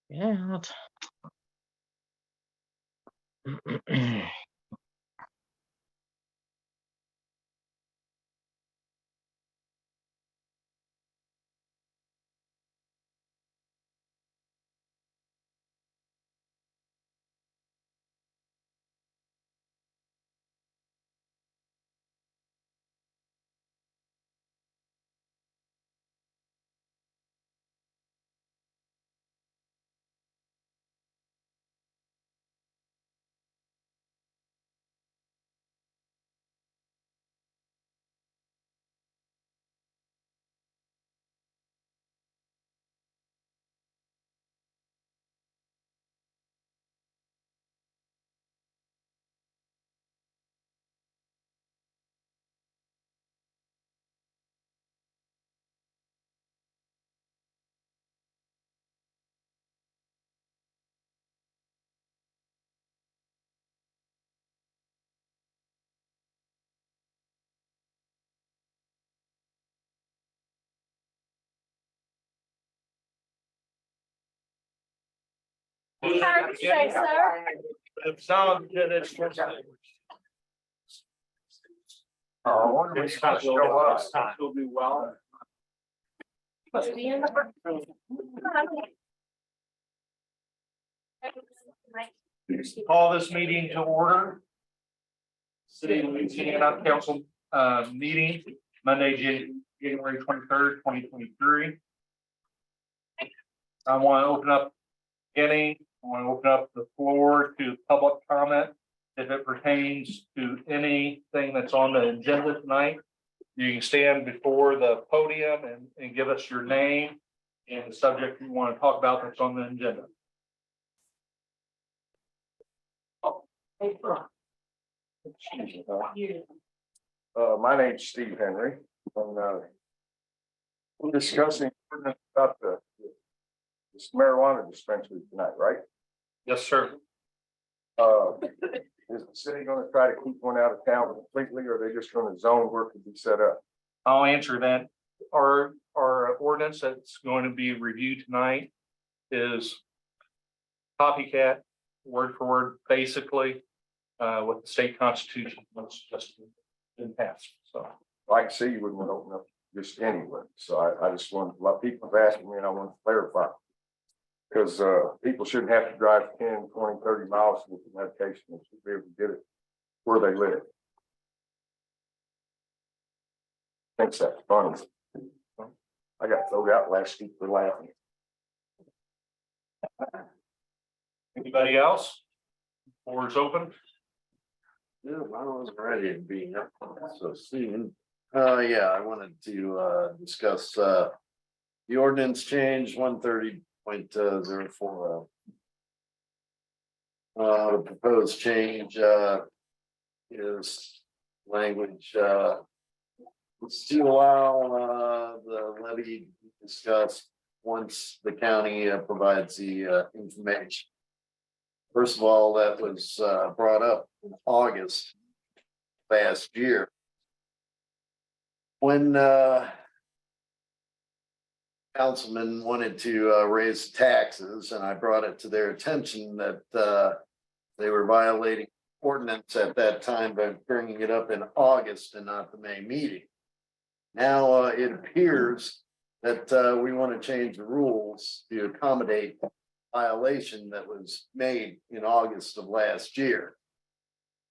Yeah. Say, sir. Oh, I wonder if it's gonna show up. It'll do well. Must be in the. Call this meeting to order. City of Louisiana Council meeting Monday, January 23rd, 2023. I want to open up I want to open up the floor to public comment. If it pertains to anything that's on the agenda tonight, you can stand before the podium and give us your name and the subject you want to talk about that's on the agenda. My name's Steve Henry. We're discussing about this marijuana dispensary tonight, right? Yes, sir. Is the city gonna try to keep one out of town completely, or are they just gonna zone where it could be set up? I'll answer that. Our ordinance that's going to be reviewed tonight is copycat, word for word, basically, what the state constitution was just been passed. So I can see you wouldn't want to open up just anywhere, so I just want, a lot of people have asked me and I want to clarify. Because people shouldn't have to drive 10, 20, 30 miles to get the medication, they should be able to get it where they live. Thinks that's funny. I got thrown out last week for laughing. anybody else? Floor is open. Yeah, mine wasn't ready to be up so soon. Yeah, I wanted to discuss the ordinance change 130.04. The proposed change is language, to allow, the levy to be discussed once the county provides the, information. First of all, that was, brought up in August last year. When, councilman wanted to raise taxes, and I brought it to their attention that they were violating ordinance at that time by bringing it up in August and not the May meeting. Now it appears that we want to change the rules to accommodate violation that was made in August of last year.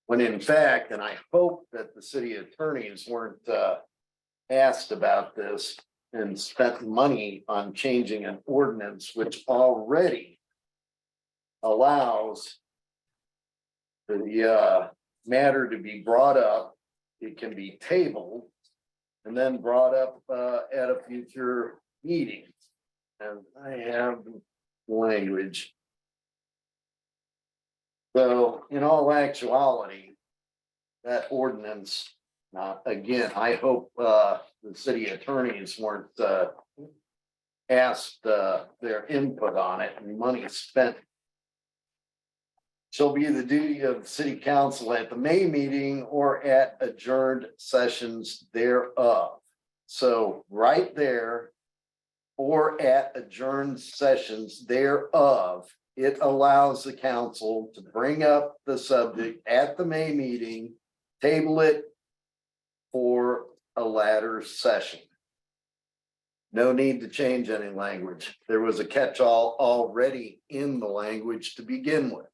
When in fact, and I hope that the city attorneys weren't asked about this and spent money on changing an ordinance which already allows the matter to be brought up. It can be tabled and then brought up at a future meeting. And I have language. So in all actuality, that ordinance, again, I hope the city attorneys weren't asked their input on it and money spent. Shall be the duty of the city council at the May meeting or at adjourned sessions thereof. So right there, or at adjourned sessions thereof, it allows the council to bring up the subject at the May meeting, table it for a latter session. No need to change any language. There was a catch-all already in the language to begin with.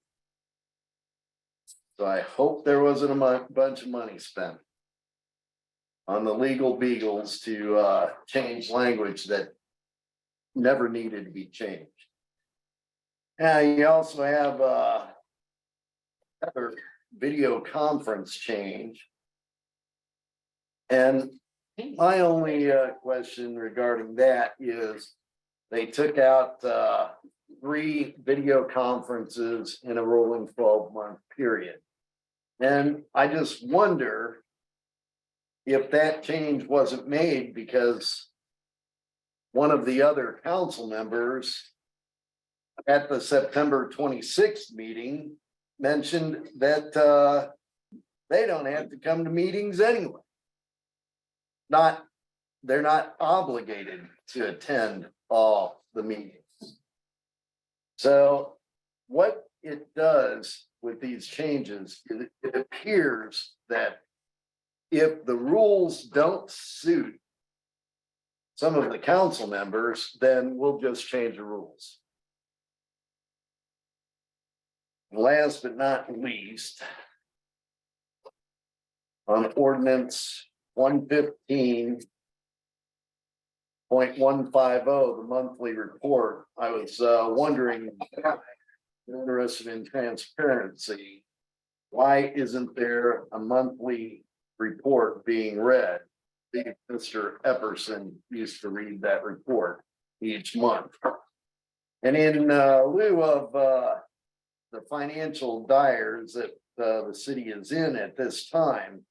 So I hope there wasn't a bunch of money spent on the legal beagles to change language that never needed to be changed. Now, you also have another video conference change. And my only question regarding that is they took out 3 video conferences in a rolling 12-month period. And I just wonder if that change wasn't made because one of the other council members at the September 26th meeting mentioned that they don't have to come to meetings anyway. They're not obligated to attend all the meetings. So what it does with these changes, it appears that if the rules don't suit some of the council members, then we'll just change the rules. Last but not least, on ordinance 115.150, the monthly report, I was wondering, interested in transparency, why isn't there a monthly report being read? Mr. Epperson used to read that report each month. And in lieu of the financial dyers that the city is in at this time,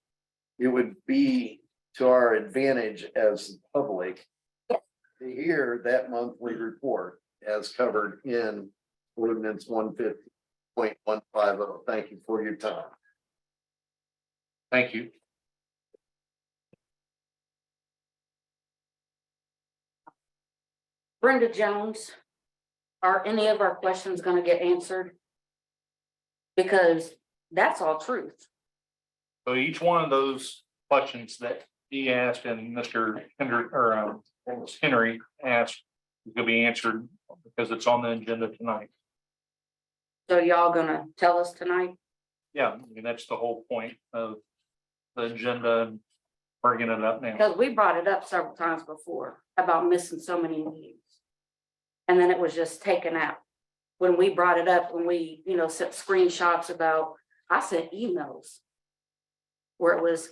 it would be to our advantage as the public to hear that monthly report as covered in ordinance 150.150. Thank you for your time. Thank you. Brenda Jones, are any of our questions gonna get answered? Because that's all truth. So each one of those questions that he asked and Mr. Henry asked is gonna be answered because it's on the agenda tonight. So y'all gonna tell us tonight? Yeah, I mean, that's the whole point of the agenda and bringing it up now. Because we brought it up several times before about missing so many meetings. And then it was just taken out. When we brought it up, when we, sent screenshots about, I sent emails where it was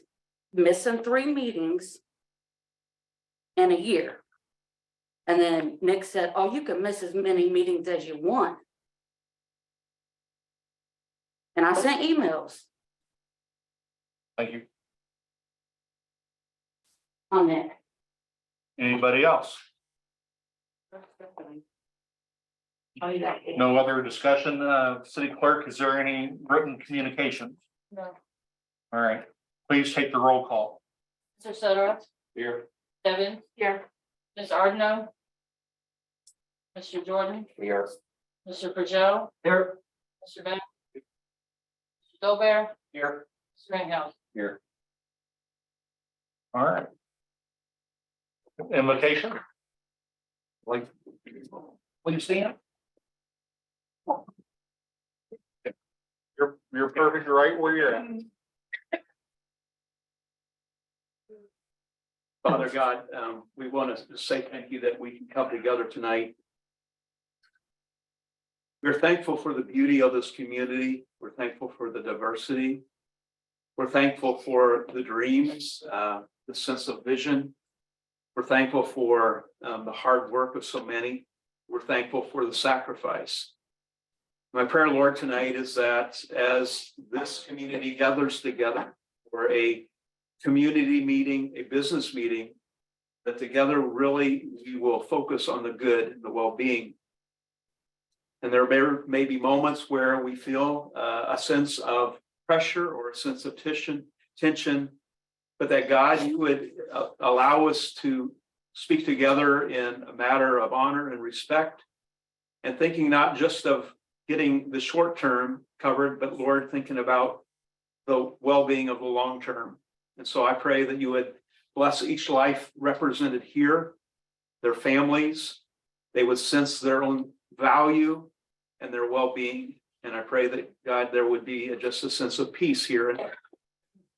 missing 3 meetings in a year. And then Nick said, oh, you can miss as many meetings as you want. And I sent emails. Thank you. On it. Anybody else? No other discussion, city clerk, is there any written communications? No. All right, please take the roll call. Mr. Sodra, Here. Devin, Here. Ms. Ardeno. Mr. Jordan, Here. Mr. Pajot, Here. Mr. Van. Mr. Gobert, Here. Mr. Greenhouse. Here. All right. Invitation. Like, please stand. You're perfect right where you're at. Father God, we want to say thank you that we can come together tonight. We're thankful for the beauty of this community. We're thankful for the diversity. We're thankful for the dreams, the sense of vision. We're thankful for the hard work of so many. We're thankful for the sacrifice. My prayer, Lord, tonight is that as this community gathers together for a community meeting, a business meeting, that together really we will focus on the good and the well-being. And there may be moments where we feel a sense of pressure or a sense of tension, but that God, you would allow us to speak together in a matter of honor and respect, and thinking not just of getting the short term covered, but Lord, thinking about the well-being of the long term. And so I pray that you would bless each life represented here, their families. They would sense their own value and their well-being. And I pray that God, there would be just a sense of peace here. And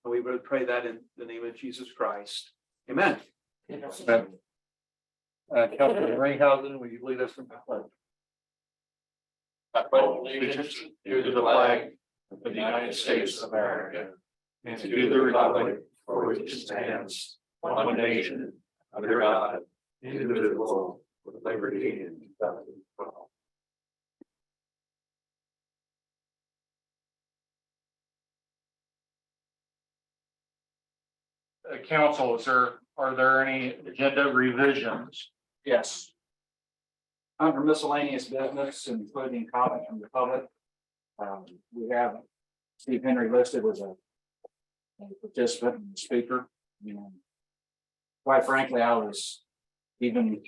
we would pray that in the name of Jesus Christ. Amen. Councilman Ringhausen, will you lead us in the pledge? I pledge allegiance to the flag of the United States of America and to the republic for which it stands, one nation, under God, indivisible, with liberty and justice for all. Council, are there any agenda revisions? Yes. Under miscellaneous business, including comments from the public, we have Steve Henry listed as a participant and speaker. Quite frankly, I was, even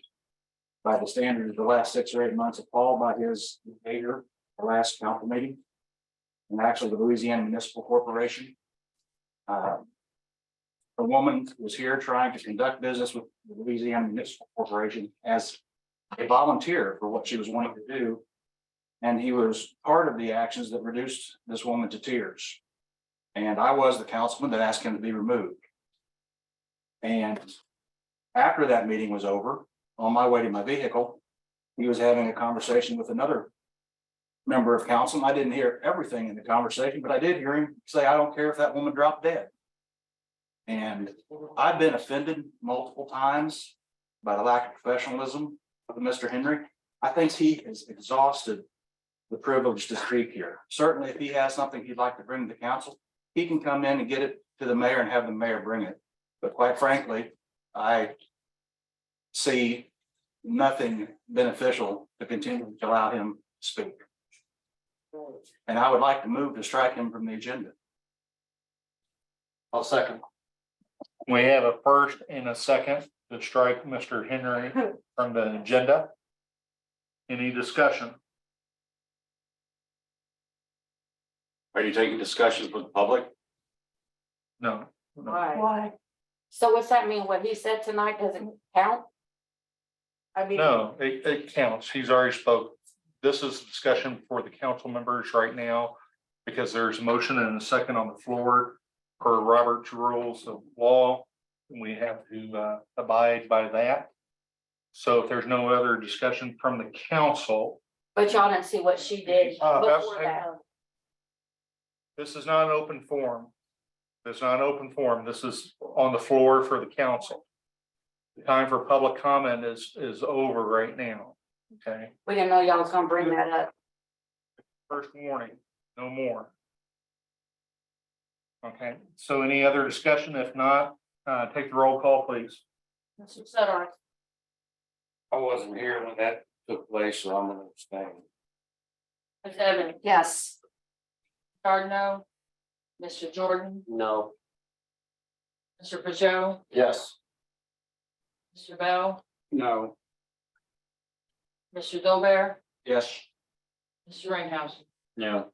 by the standards of the last 6 or 8 months, appalled by his behavior, the last council meeting, and actually the Louisiana Municipal Corporation. A woman was here trying to conduct business with the Louisiana Municipal Corporation as a volunteer for what she was wanting to do. And he was part of the actions that reduced this woman to tears. And I was the councilman that asked him to be removed. And after that meeting was over, on my way to my vehicle, he was having a conversation with another member of council. I didn't hear everything in the conversation, but I did hear him say, "I don't care if that woman dropped dead." And I've been offended multiple times by the lack of professionalism of Mr. Henry. I think he has exhausted the privilege to speak here. Certainly, if he has something he'd like to bring to the council, he can come in and get it to the mayor and have the mayor bring it. But quite frankly, I see nothing beneficial to continue to allow him to speak. And I would like to move to strike him from the agenda. I'll second. We have a first and a second to strike Mr. Henry from the agenda. Any discussion? Are you taking discussions with the public? No. Why? So what's that mean? What he said tonight doesn't count? I mean. No, it counts. He's already spoke. This is discussion for the council members right now, because there's a motion and a second on the floor per Robert's rules of law. And we have to abide by that. So if there's no other discussion from the council. But y'all didn't see what she did before that. This is not an open forum. This is not an open forum. This is on the floor for the council. The time for public comment is over right now. Okay, We didn't know y'all was gonna bring that up. first warning, no more. Okay, so any other discussion? If not, take the roll call, please. Mr. Siddle. I wasn't here when that took place, so I'm gonna abstain. Ms. Evans, Yes. Cardinal, Mr. Jordan, No. Mr. Peugeot, Yes. Mr. Bell, No. Mr. Dolbear, Yes. Mr. Ringhausen. No.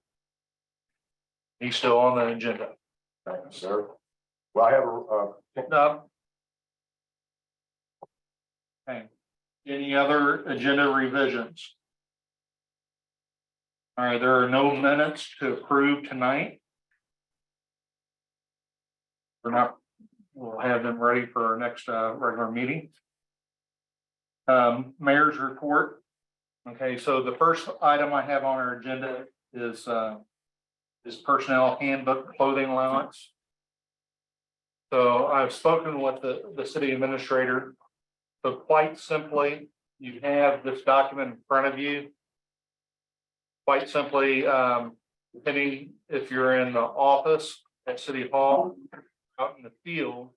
He's still on the agenda. Thank you, sir. Well, I have No. Okay. Any other agenda revisions? All right, there are no minutes to approve tonight. We're not, we'll have them ready for our next regular meeting. Mayor's report. Okay, so the first item I have on our agenda is personnel handbook clothing allowance. So I've spoken with the city administrator. So quite simply, you have this document in front of you. Quite simply, depending if you're in the office at City Hall, out in the field.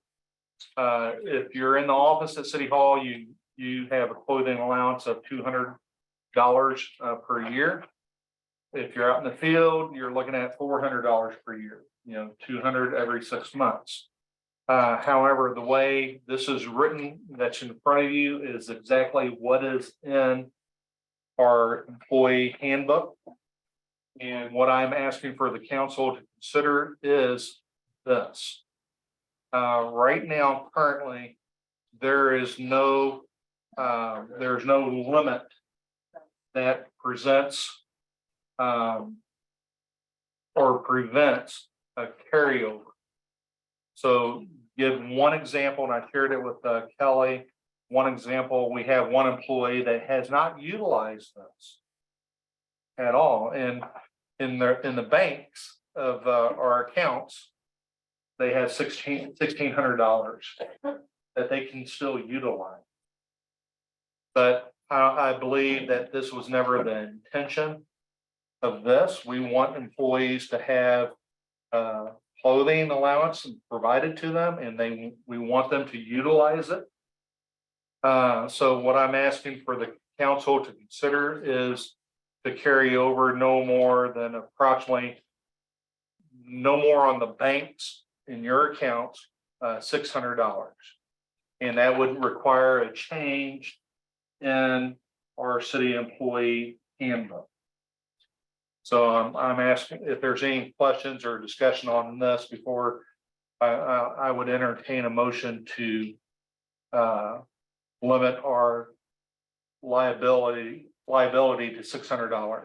If you're in the office at City Hall, you have a clothing allowance of $200 per year. If you're out in the field, you're looking at $400 per year, 200 every 6 months. However, the way this is written, that's in front of you, is exactly what is in our employee handbook. And what I'm asking for the council to consider is this. Right now, currently, there's no limit that presents or prevents a carryover. So give one example, and I shared it with Kelly. One example, we have one employee that has not utilized this at all. And in the banks of our accounts, they have $1,600 that they can still utilize. But I believe that this was never the intention of this. We want employees to have clothing allowance provided to them, and we want them to utilize it. So what I'm asking for the council to consider is to carry over no more than approximately, no more on the banks in your accounts, $600. And that would require a change in our city employee handbook. So I'm asking if there's any questions or discussion on this before I would entertain a motion to limit our liability to $600.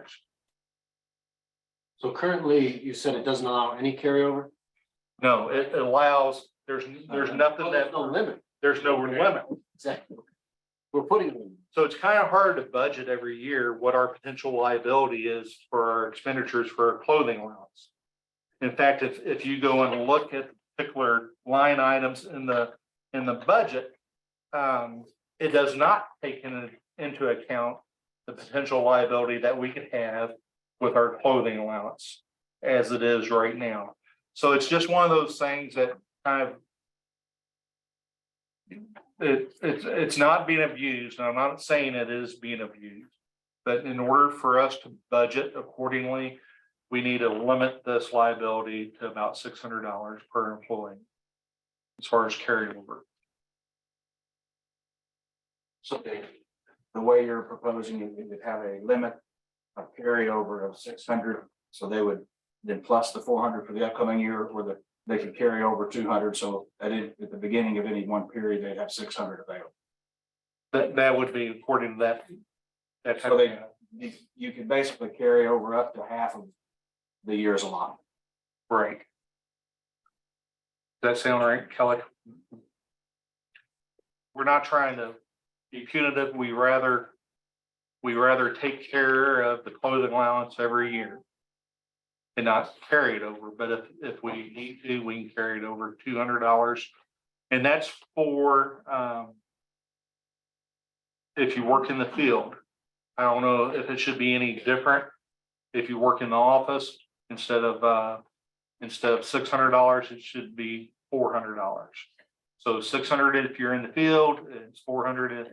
So currently, you said it doesn't allow any carryover? No, it allows, there's nothing Oh, that, there's no limit. there's no limit. Exactly. We're putting them. So it's kind of hard to budget every year what our potential liability is for our expenditures for our clothing allowance. In fact, if you go and look at particular line items in the budget, it does not take into account the potential liability that we could have with our clothing allowance as it is right now. So it's just one of those things that kind of it's not being abused. And I'm not saying it is being abused, but in order for us to budget accordingly, we need to limit this liability to about $600 per employee as far as carryover. So the way you're proposing it, you would have a limit of carryover of 600. So they would then plus the 400 for the upcoming year, or they could carry over 200. So at the beginning of any one period, they'd have 600 available. That would be according to that type So of. you could basically carry over up to half of the year's allotment. Right. Does that sound right, Kelly? We're not trying to be punitive. We rather take care of the clothing allowance every year and not carry it over. But if we need to, we can carry it over $200. And that's for if you work in the field. I don't know if it should be any different if you work in the office instead of instead of $600, it should be $400. So 600 if you're in the field, it's 400 if.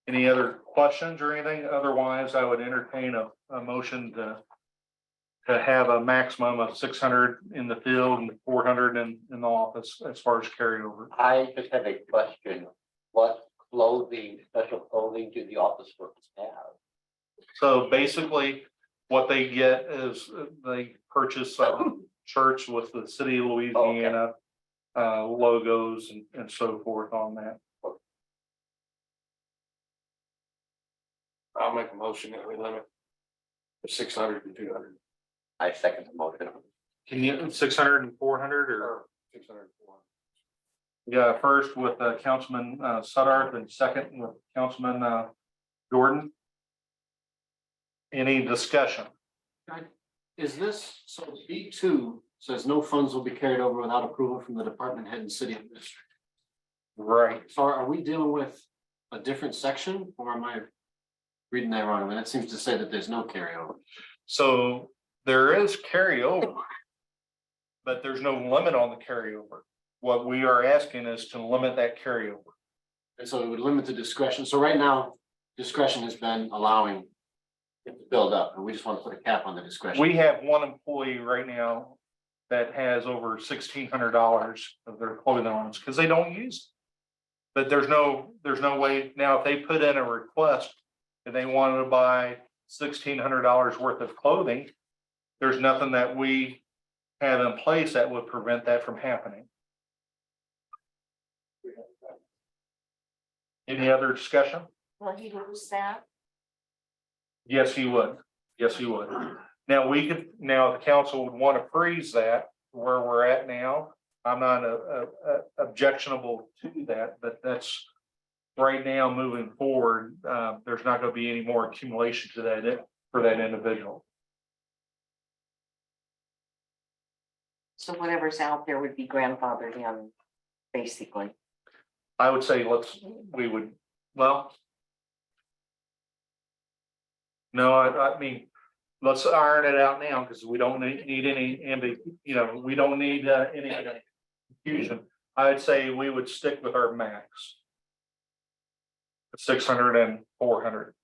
Any other questions or anything? Otherwise, I would entertain a motion to have a maximum of 600 in the field and 400 in the office as far as carryover. I just have a question. What clothing, special clothing do the office workers have? So basically, what they get is they purchase shirts with the city of Louisiana logos and so forth on that. I'll make a motion that we limit to 600 and 200. I second the motion. Can you 600 and 400 or? 600. Yeah, first with Councilman Suddarth and second with Councilman Jordan. Any discussion? Is this, so B2 says no funds will be carried over without approval from the department head and city administrator. Right. So are we dealing with a different section or am I reading that wrong? I mean, it seems to say that there's no carryover. So there is carryover, but there's no limit on the carryover. What we are asking is to limit that carryover. And so it would limit the discretion. So right now, discretion has been allowing it to build up and we just want to put a cap on the discretion. We have one employee right now that has over $1,600 of their clothing allowance because they don't use it. But there's no way now if they put in a request and they wanted to buy $1,600 worth of clothing, there's nothing that we have in place that would prevent that from happening. Any other discussion? Will he lose that? Yes, he would. Yes, he would. Now, the council would want to freeze that where we're at now. I'm not objectionable to that, but that's right now moving forward. There's not going to be any more accumulation to that for that individual. So whatever's out there would be grandfathered in, basically. I would say no, I mean, let's iron it out now because we don't need any, we don't need any confusion. I'd say we would stick with our max. 600 and 400.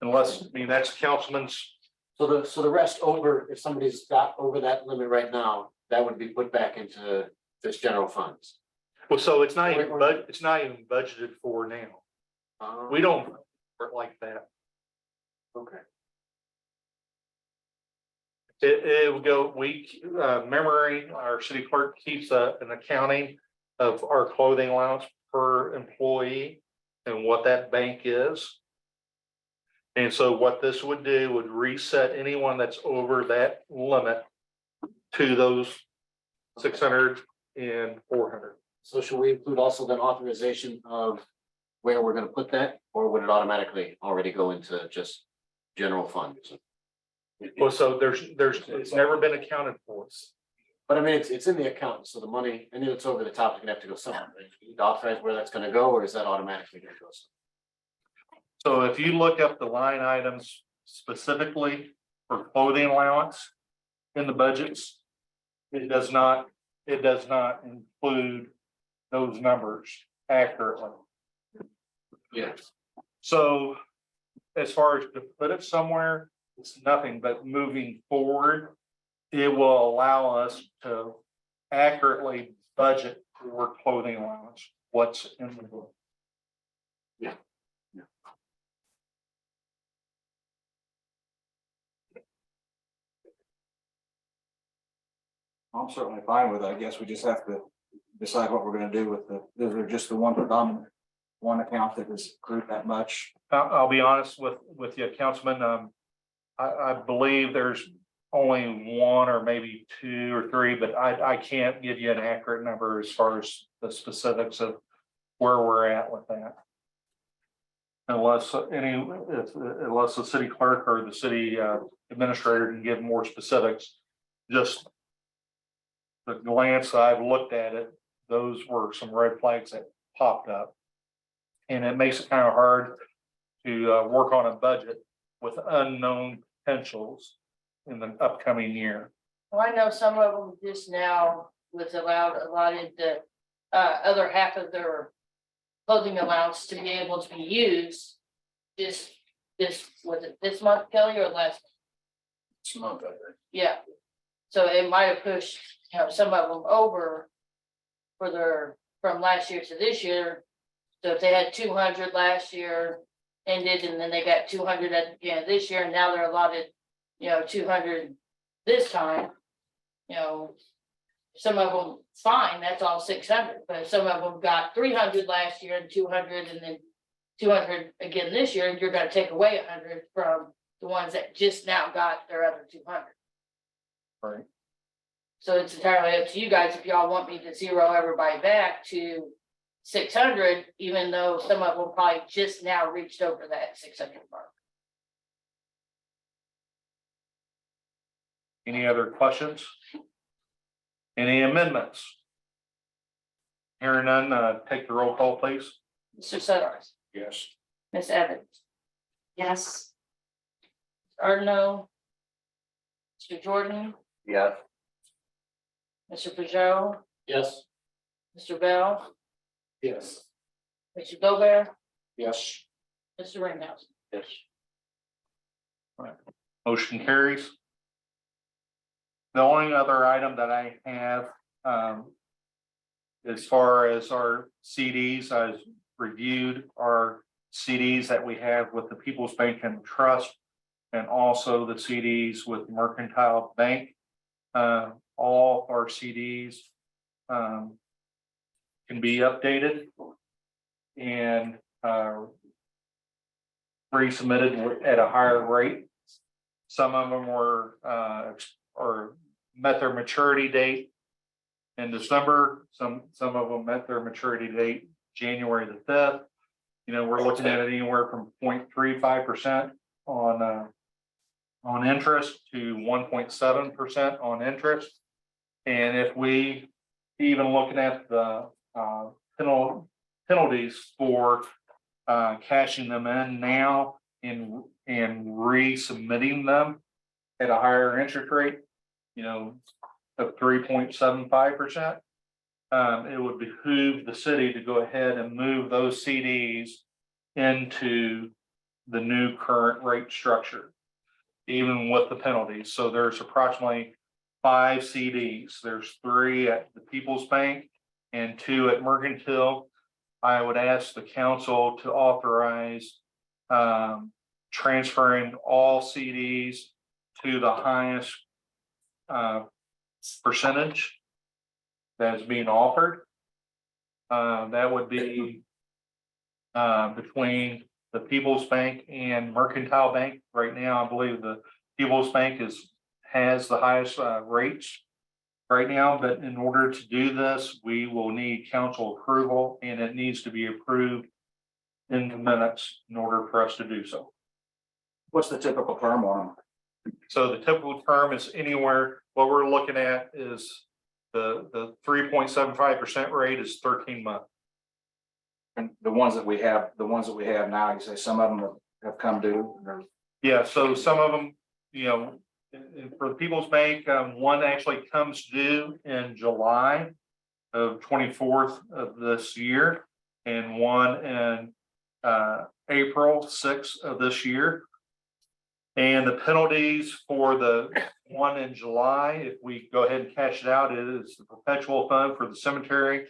Unless, I mean, that's councilman's. So the rest over, if somebody's got over that limit right now, that would be put back into this general funds. Well, so it's not even budgeted for now. We don't work like that. Okay. It would go, memory, our city clerk keeps an accounting of our clothing allowance per employee and what that bank is. And so what this would do would reset anyone that's over that limit to those 600 and 400. So should we include also then authorization of where we're gonna put that, or would it automatically already go into just general funds? Well, so it's never been accounted for. But I mean, it's in the account, so the money, I knew it's over the top, it's gonna have to go somewhere. You need to authorize where that's gonna go, or is that automatically gonna go? So if you look up the line items specifically for clothing allowance in the budgets, it does not include those numbers accurately. Yes. So as far as to put it somewhere, it's nothing, but moving forward, it will allow us to accurately budget for clothing allowance, what's in the book. Yeah. I'm certainly fine with it. I guess we just have to decide what we're gonna do with those are just the one predominant, one account that is accrued that much. I'll be honest with you, Councilman, I believe there's only one or maybe two or three, but I can't give you an accurate number as far as the specifics of where we're at with that. Unless the city clerk or the city administrator can give more specifics, just the glance I've looked at it, those were some red flags that popped up. And it makes it kind of hard to work on a budget with unknown potentials in the upcoming year. Well, I know some of them just now was allotted the other half of their clothing allowance to be able to be used. Was it this month, Kelly, or last? Month. Yeah. So it might have pushed, some of them over for from last year to this year. So if they had 200 last year ended, and then they got 200 at the beginning of this year, and now they're allotted, 200 this time. Some of them, fine, that's all 600, but some of them got 300 last year and 200, and then 200 again this year, and you're gonna take away 100 from the ones that just now got their other 200. Right. So it's entirely up to you guys if y'all want me to zero everybody back to 600, even though some of them probably just now reached over that 600 mark. Any other questions? Any amendments? Hearing none, take the roll call, please. Mr. Sutter, Yes. Ms. Evans, Yes. Arno, Mr. Jordan, Yeah. Mr. Peugeot, Yes. Mr. Bell, Yes. Mr. Gobert, Yes. Mr. Ringhouse. Yes. Motion carries. The only other item that I have, as far as our CDs, I've reviewed our CDs that we have with the People's Bank and Trust, and also the CDs with Mercantile Bank. All our CDs can be updated and resubmitted at a higher rate. Some of them were or met their maturity date in December. Some of them met their maturity date January the 5th. We're looking at anywhere from 0.35% on interest to 1.7% on interest. And if we even looking at the penalties for cashing them in now and resubmitting them at a higher interest rate, of 3.75%. It would behoove the city to go ahead and move those CDs into the new current rate structure, even with the penalties. So there's approximately 5 CDs. There's 3 at the People's Bank and 2 at Mercantile. I would ask the council to authorize transferring all CDs to the highest percentage that is being offered. That would be between the People's Bank and Mercantile Bank. Right now, I believe the People's Bank has the highest rates right now, but in order to do this, we will need council approval, and it needs to be approved in the minutes in order for us to do so. What's the typical term on them? So the typical term is anywhere, what we're looking at is the 3.75% rate is 13 months. And the ones that we have now, you say some of them have come due. Yeah, so some of them, for the People's Bank, one actually comes due in July of 24th of this year, and one in April 6th of this year. And the penalties for the one in July, if we go ahead and cash it out, it is the perpetual fund for the cemetery.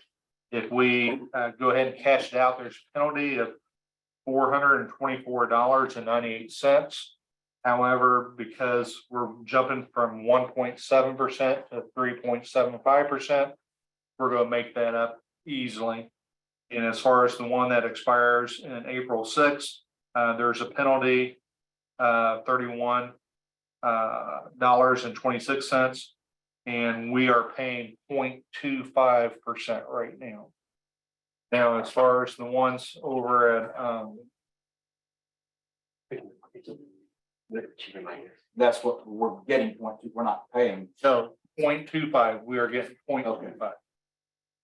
If we go ahead and cash it out, there's a penalty of $424.98. However, because we're jumping from 1.7% to 3.75%, we're going to make that up easily. And as far as the one that expires in April 6th, there's a penalty, $31.26, and we are paying 0.25% right now. Now, as far as the ones over at That's what we're getting, we're not paying. so 0.25, we are getting 0.25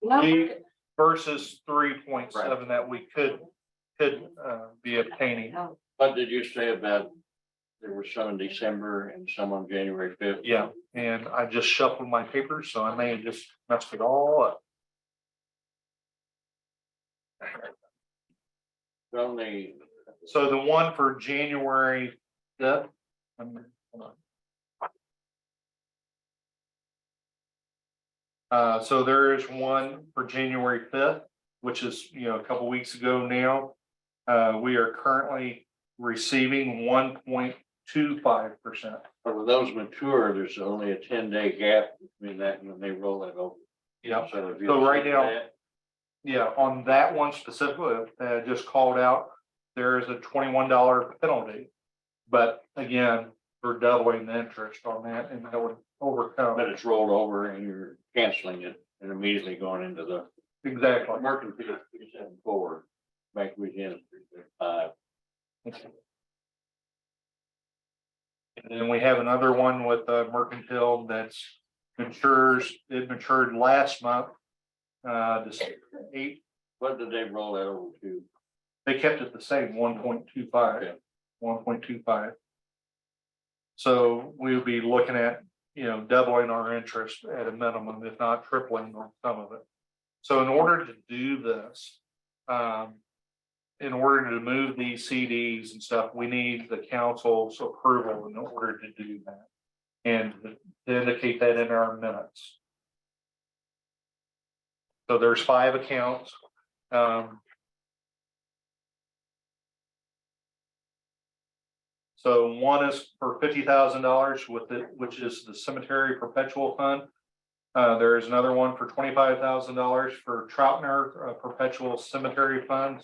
No, versus 3.7 that we could could be obtaining. What did you say about there were some in December and some on January 5th? Yeah, and I just shuffled my papers, so I may have just messed it all up. Only, So the one for January 5th. Hold on. So there is one for January 5th, which is, a couple weeks ago now. We are currently receiving 1.25%. but when those mature, there's only a 10-day gap between that and when they roll it over. Yeah, So if you So right see now- that, yeah, on that one specifically, that I just called out, there is a $21 penalty. But again, we're doubling the interest on that, and that would overcome But it. it's rolled over and you're canceling it and immediately going into the Exactly. mercantile 374, Bank Louisiana 335. And then we have another one with Mercantile that's it matured last month. This 8, What did they roll that over to? they kept it the same, 1.25, Okay. 1.25. So we would be looking at, doubling our interest at a minimum, if not tripling on some of it. So in order to do this, in order to move these CDs and stuff, we need the council's approval in order to do that. And to indicate that in our minutes. So there's 5 accounts. So one is for $50,000 with it, which is the cemetery perpetual fund. There is another one for $25,000 for Troutner perpetual cemetery funds.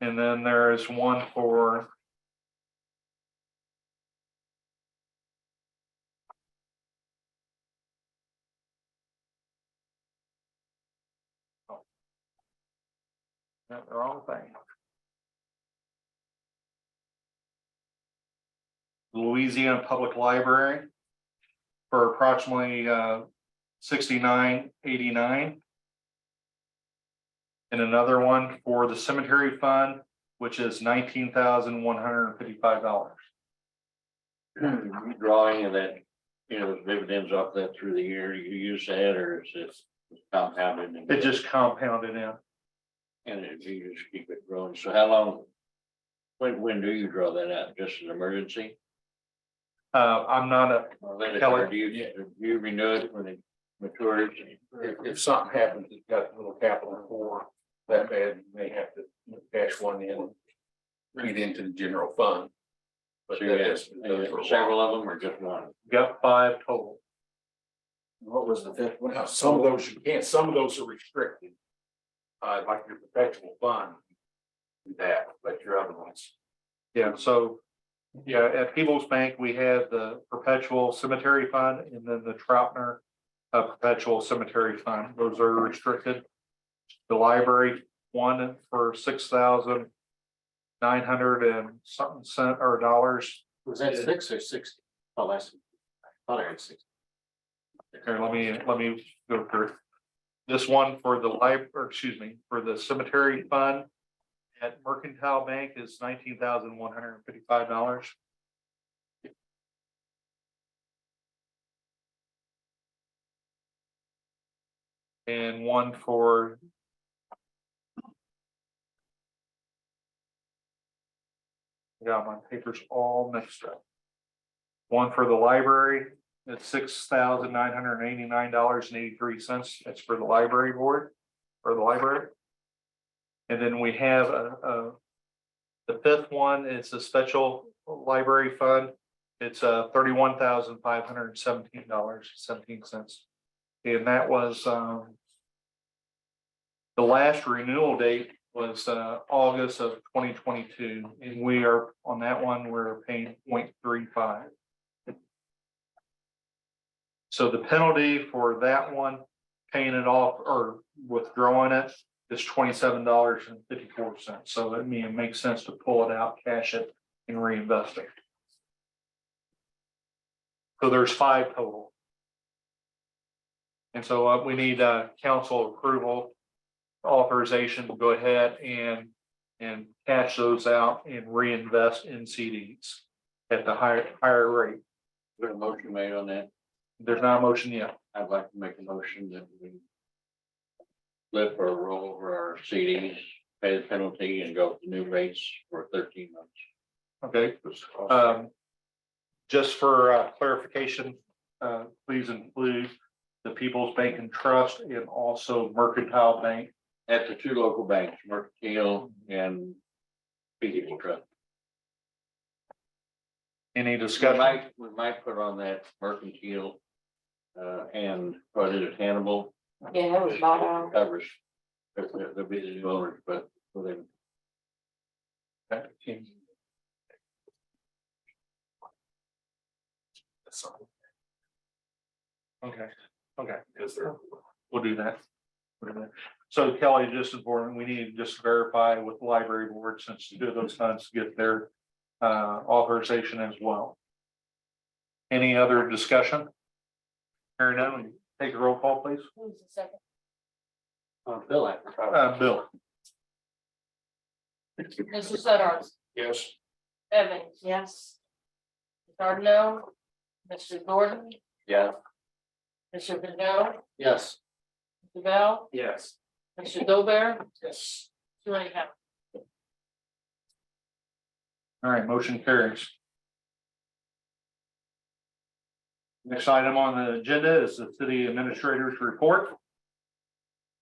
And then there is one for the wrong thing. Louisiana Public Library for approximately $69.89. And another one for the cemetery fund, which is $19,155. You drawing of that, dividends off that through the year, you use that, or is it compounded? It just compounded in. And if you just keep it growing, so how long? When do you draw that out? Just an emergency? I'm not a, Or let it- Kelly. or do you renew it when it matures? If something happens, it's got a little capital for that bad, you may have to cash one in, bring it into the general fund. But So you that have has to be done for a while. several of them or just one? got 5 total. What was the 5th one? Now, some of those you can't, some of those are restricted. Like your perpetual fund. Do that, but your other ones. Yeah, so, at People's Bank, we have the perpetual cemetery fund and then the Troutner perpetual cemetery fund. Those are restricted. The library, one for 6,900 and something cent or dollars. Was that 6 or 60? Oh, I thought I heard 60. Here, let me go through. This one for the for the cemetery fund at Mercantile Bank is $19,155. And one for got my papers all mixed up. One for the library, it's $6,989.83. That's for the library board or the library. And then we have the 5th one, it's a special library fund. It's $31,517.17. And that was the last renewal date was August of 2022, and we are on that one, we're paying 0.35. So the penalty for that one, paying it off or withdrawing it, is $27.54. So I mean, it makes sense to pull it out, cash it, and reinvest it. So there's 5 total. And so we need council approval, authorization to go ahead and and cash those out and reinvest in CDs at the higher rate. There's a motion made on that. There's not a motion yet. I'd like to make a motion that we flip or roll over our CDs, pay the penalty and go to new rates for 13 months. Okay, just for clarification, please include the People's Bank and Trust and also Mercantile Bank. At the two local banks, Mercantile and People's Trust. Any We discussion? might put on that Mercantile, and what is it, Hannibal Yeah, that was bought out. covers. They'll be the new owners, but for them. Okay, okay, we'll do that. We'll do that. So Kelly, just important, we need to just verify with the library board since two of those funds get their authorization as well. Any other discussion? Hearing none, take a roll call, please. Who's the second? Bill. Bill. Mr. Sudders, Yes. Evans, Yes. Cardinal, Mr. Gordon, Yeah. Mr. Pindell, Yes. Mr. Bell, Yes. Mr. Dober, Yes. Mr. Rayhouse. All right, motion carries. Next item on the agenda is the city administrator's report.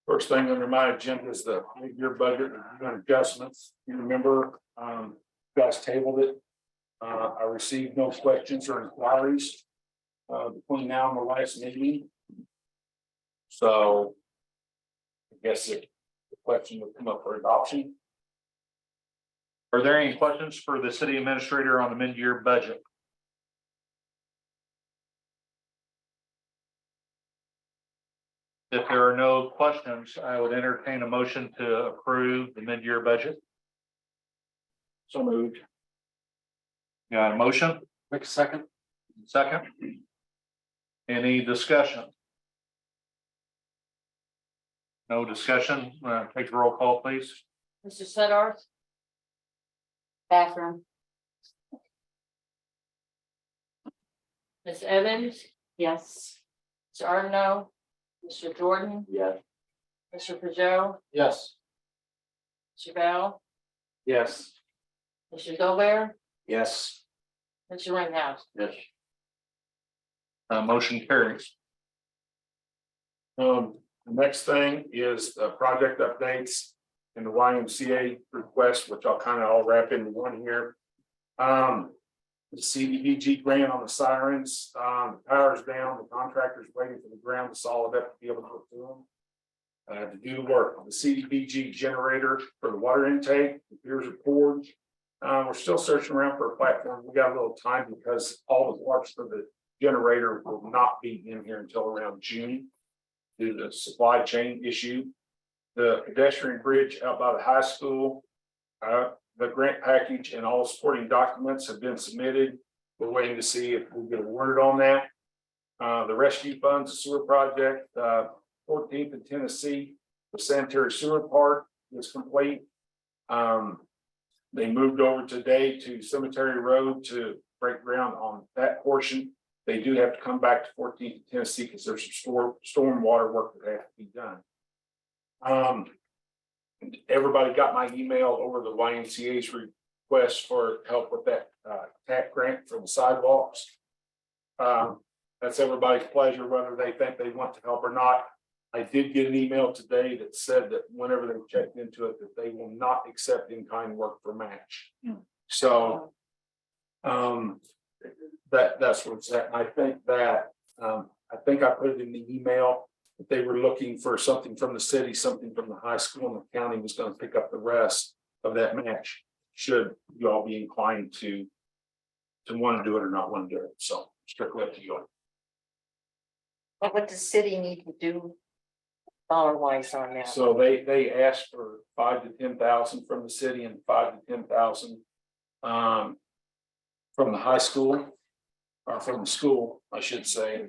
First thing under my agenda is the mid-year budget and adjustments. You remember, you guys tabled it. I received no questions or inquiries between now and the last meeting. So I guess the question would come up for adoption. Are there any questions for the city administrator on the mid-year budget? If there are no questions, I would entertain a motion to approve the mid-year budget. So moved. Got a motion? Quick second. Second. Any discussion? No discussion, take a roll call, please. Mr. Sudders, Bathroom. Ms. Evans, Yes. Mr. Arno, Mr. Jordan, Yes. Mr. Pajot, Yes. Mr. Bell, Yes. Mr. Dober, Yes. Mr. Rayhouse. Yes. Motion carries. The next thing is the project updates and the YMCA request, which I'll kind of all wrap into one here. The CDBG grant on the sirens, the power's down, the contractor's waiting for the ground to solid up to be able to go through them. To do the work on the CDBG generator for the water intake, the piers are poured. We're still searching around for a platform. We got a little time because all the parts for the generator will not be in here until around June due to the supply chain issue. The pedestrian bridge out by the high school, the grant package and all supporting documents have been submitted. We're waiting to see if we'll get awarded on that. The rescue funds, the sewer project, 14th and Tennessee, the sanitary sewer part is complete. They moved over today to Cemetery Road to break ground on that portion. They do have to come back to 14th and Tennessee because there's some storm water work that has to be done. Everybody got my email over the YMCA's request for help with that TAP grant for the sidewalks. That's everybody's pleasure, whether they think they want to help or not. I did get an email today that said that whenever they checked into it, that they will not accept in-kind work for match. So that's what's that. I think that I put it in the email that they were looking for something from the city, something from the high school, and the county was going to pick up the rest of that match. Should you all be inclined to want to do it or not want to do it. So strictly up to you. But what does city need to do dollar wise on that? So they asked for 5,000 to 10,000 from the city and 5,000 to 10,000 from the high school, or from the school, I should say.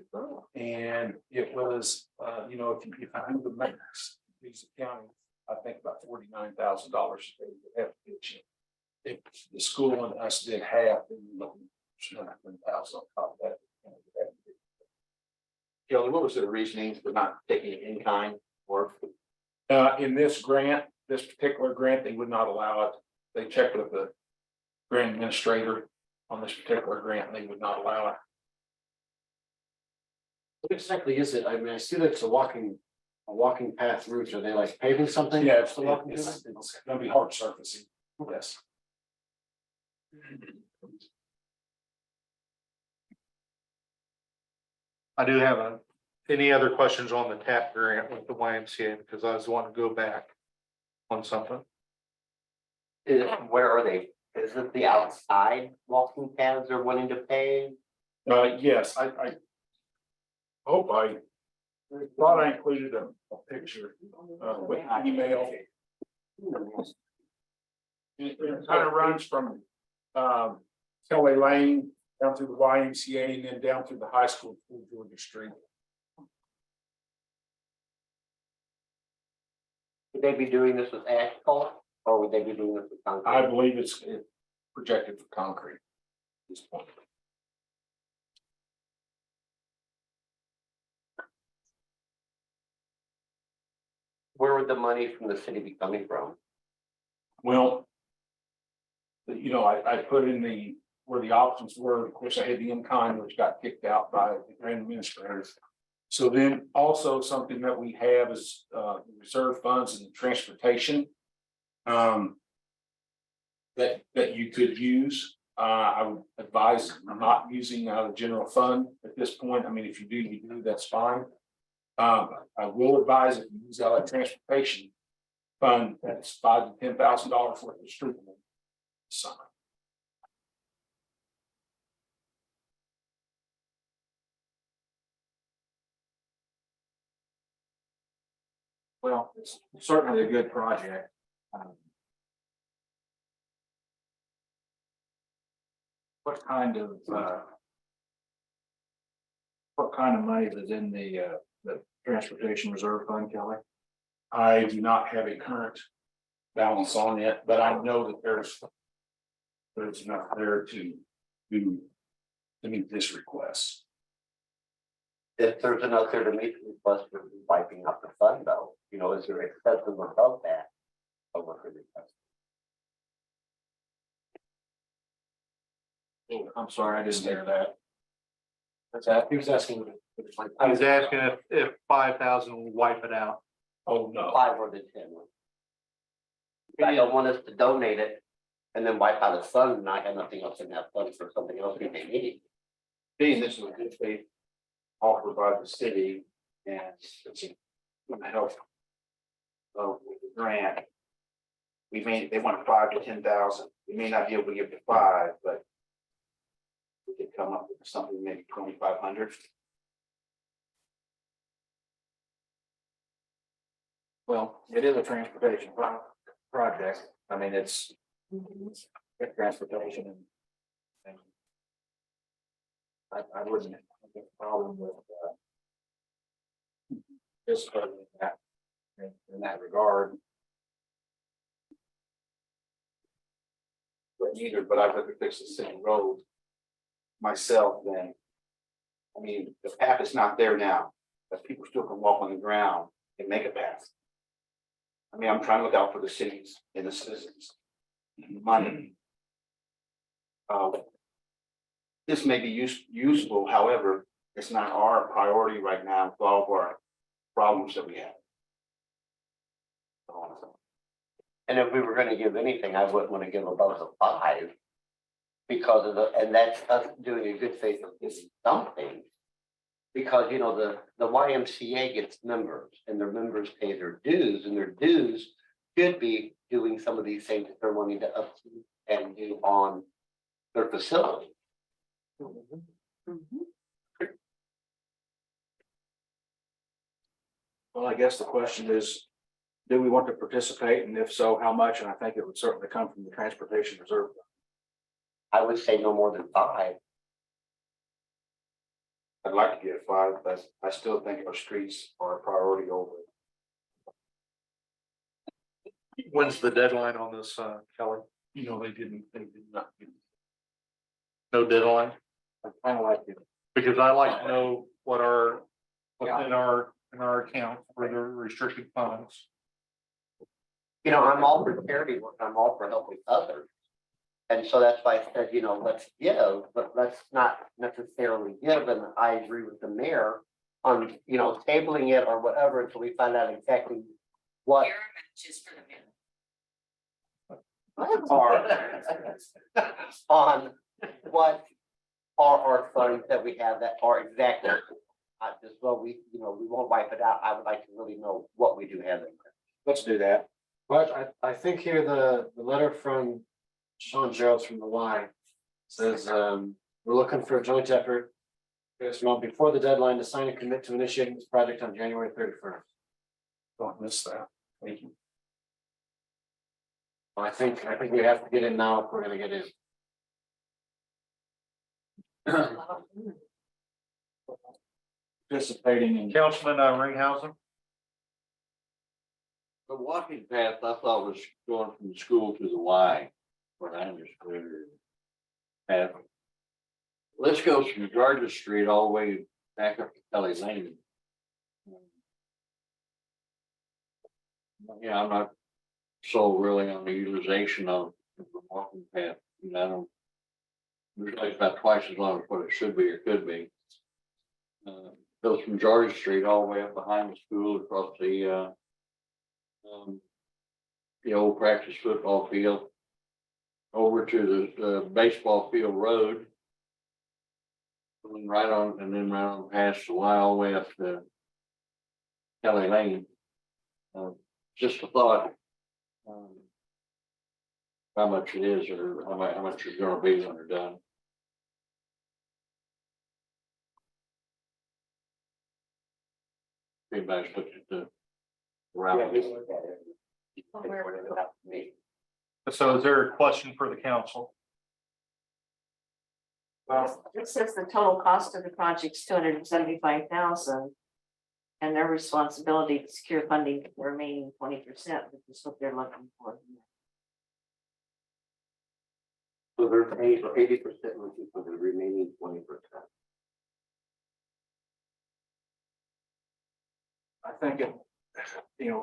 And it was, if you do the max, these county, I think about $49,000. If the school and us did half, then we're looking at $200,000 on top of that. Kelly, what was the reasoning for not taking it in kind or? In this grant, this particular grant, they would not allow it. They checked with the grant administrator on this particular grant, and they would not allow it. What exactly is it? I mean, I see that it's a walking path route. Are they like paving something? Yeah, it's, The walking it's path? it's gonna be hard surfacing, yes. I do have any other questions on the TAP grant with the YMCA, because I was wanting to go back on something. Where are they? Is it the outside walking paths they're wanting to pave? Yes, I hope I thought I included a picture, with email. It kind of runs from, Kelly Lane down through the YMCA and then down through the high school through Georgia Street. Would they be doing this with asphalt or would they be doing this with concrete? I believe it's projected for concrete at this point. Where would the money from the city be coming from? Well, I put in where the options were. Of course, I had the in-kind, which got kicked out by the grant administrators. So then also something that we have is reserve funds and transportation. That you could use. I would advise not using out of general fund at this point. I mean, if you do, that's fine. I will advise if you use out of transportation fund, that's $5,000 to $10,000 worth of street. Summer. Well, it's certainly a good project. What kind of money is in the transportation reserve fund, Kelly? I do not have a current balance on it, but I know that there's enough there to meet this request. If there's enough there to meet the request for wiping out the fund though, is there excessive above that? Over the request? I'm sorry, I didn't hear that. What's that? He was asking. I was asking if 5,000 will wipe it out. Oh, no. 5 or the 10. I don't want us to donate it and then wipe out the fund and I have nothing else in that fund for something else we may need. Being this is a good faith offered by the city and it's gonna help. With the grant. They want 5 to 10,000. We may not be able to give to 5, but. We could come up with something maybe 2,500. Well, it is a transportation project. I mean, it's transportation and I wouldn't have a problem with this that in that regard. But I'd rather fix the city road myself than, I mean, the path is not there now, but people still can walk on the ground and make a path. I mean, I'm trying to look out for the cities and the citizens. Money. This may be useful, however, it's not our priority right now with all of our problems that we have. And if we were gonna give anything, I wouldn't wanna give above the 5. Because of and that's us doing a good faith of giving something. Because, the YMCA gets members and their members pay their dues and their dues should be doing some of these things that they're wanting to upkeep and do on their facility. Well, I guess the question is, do we want to participate? And if so, how much? And I think it would certainly come from the transportation reserve. I would say no more than 5. I'd like to get 5, but I still think our streets are a priority over When's the deadline on this, Kelly? You know, they did not. No deadline? I kind of like it. Because I like to know what's in our account for the restricted funds. You know, I'm all for charity work, I'm all for helping others. And so that's why I said, you know, let's give, but let's not necessarily give, and I agree with the mayor on, you know, tabling it or whatever until we find out exactly what. On what are our funds that we have that are exactly, just well, we, you know, we won't wipe it out, I would like to really know what we do have in there. Let's do that. But I think here the letter from Sean Gerald's from the Y says, we're looking for a joint effort. Before the deadline to sign and commit to initiating this project on January 31st. Don't miss that. Thank you. I think we have to get in now if we're gonna get in. Participating in. Councilman Ringhausen? The walking path I thought was going from the school to the Y, what I understood. Path. Let's go from Georgia Street all the way back up to Kelly Lane. Yeah, I'm not so really on the utilization of the walking path, you know, I don't. It's like about twice as long as what it should be or could be. Goes from Georgia Street all the way up behind the school across the old practice football field over to the baseball field road. And right on past the Y all the way up to Kelly Lane. Just a thought. How much it is or how much it's gonna be when they're done. Anybody's looked at the. route. So is there a question for the council? Well, it says the total cost of the project is $275,000. And their responsibility to secure funding for the remaining 20%, which is what they're looking for. So they're paying for 80% looking for the remaining 20%. I think it,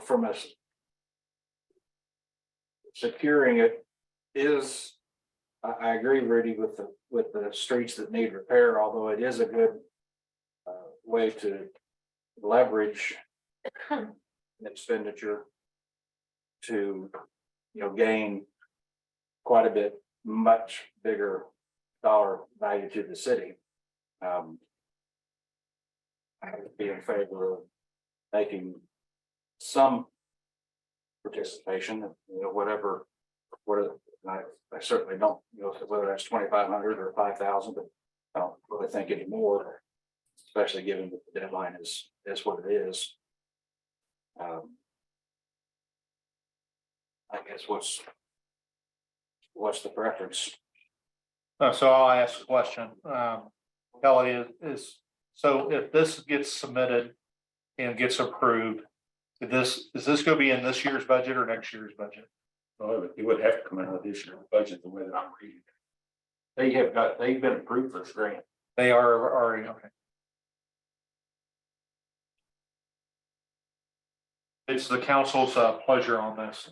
from us. Securing it is, I agree, Rudy, with the streets that need repair, although it is a good way to leverage expenditure to, gain quite a bit, much bigger dollar value to the city. I would be in favor of making some participation, whatever, I certainly don't, whether that's 2,500 or 5,000, but I don't really think anymore, especially given that the deadline is what it is. I guess what's the preference? So I'll ask a question. Kelly, so if this gets submitted and gets approved, is this gonna be in this year's budget or next year's budget? Well, it would have to come out of this year's budget the way that I'm reading it. They've been approved for this grant. They are already, okay. It's the council's pleasure on this.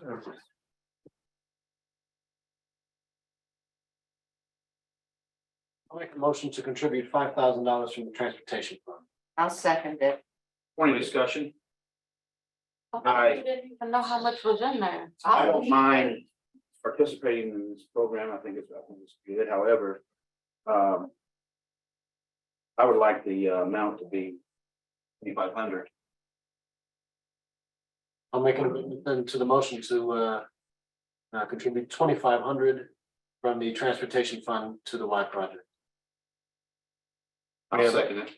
I'll make a motion to contribute $5,000 from the transportation fund. I'll second it. Any discussion? I didn't even know how much was in there. I don't mind participating in this program. I think it's good. However, I would like the amount to be 2,500. I'll make an amendment then to the motion to contribute 2,500 from the transportation fund to the Y project. I'll second it.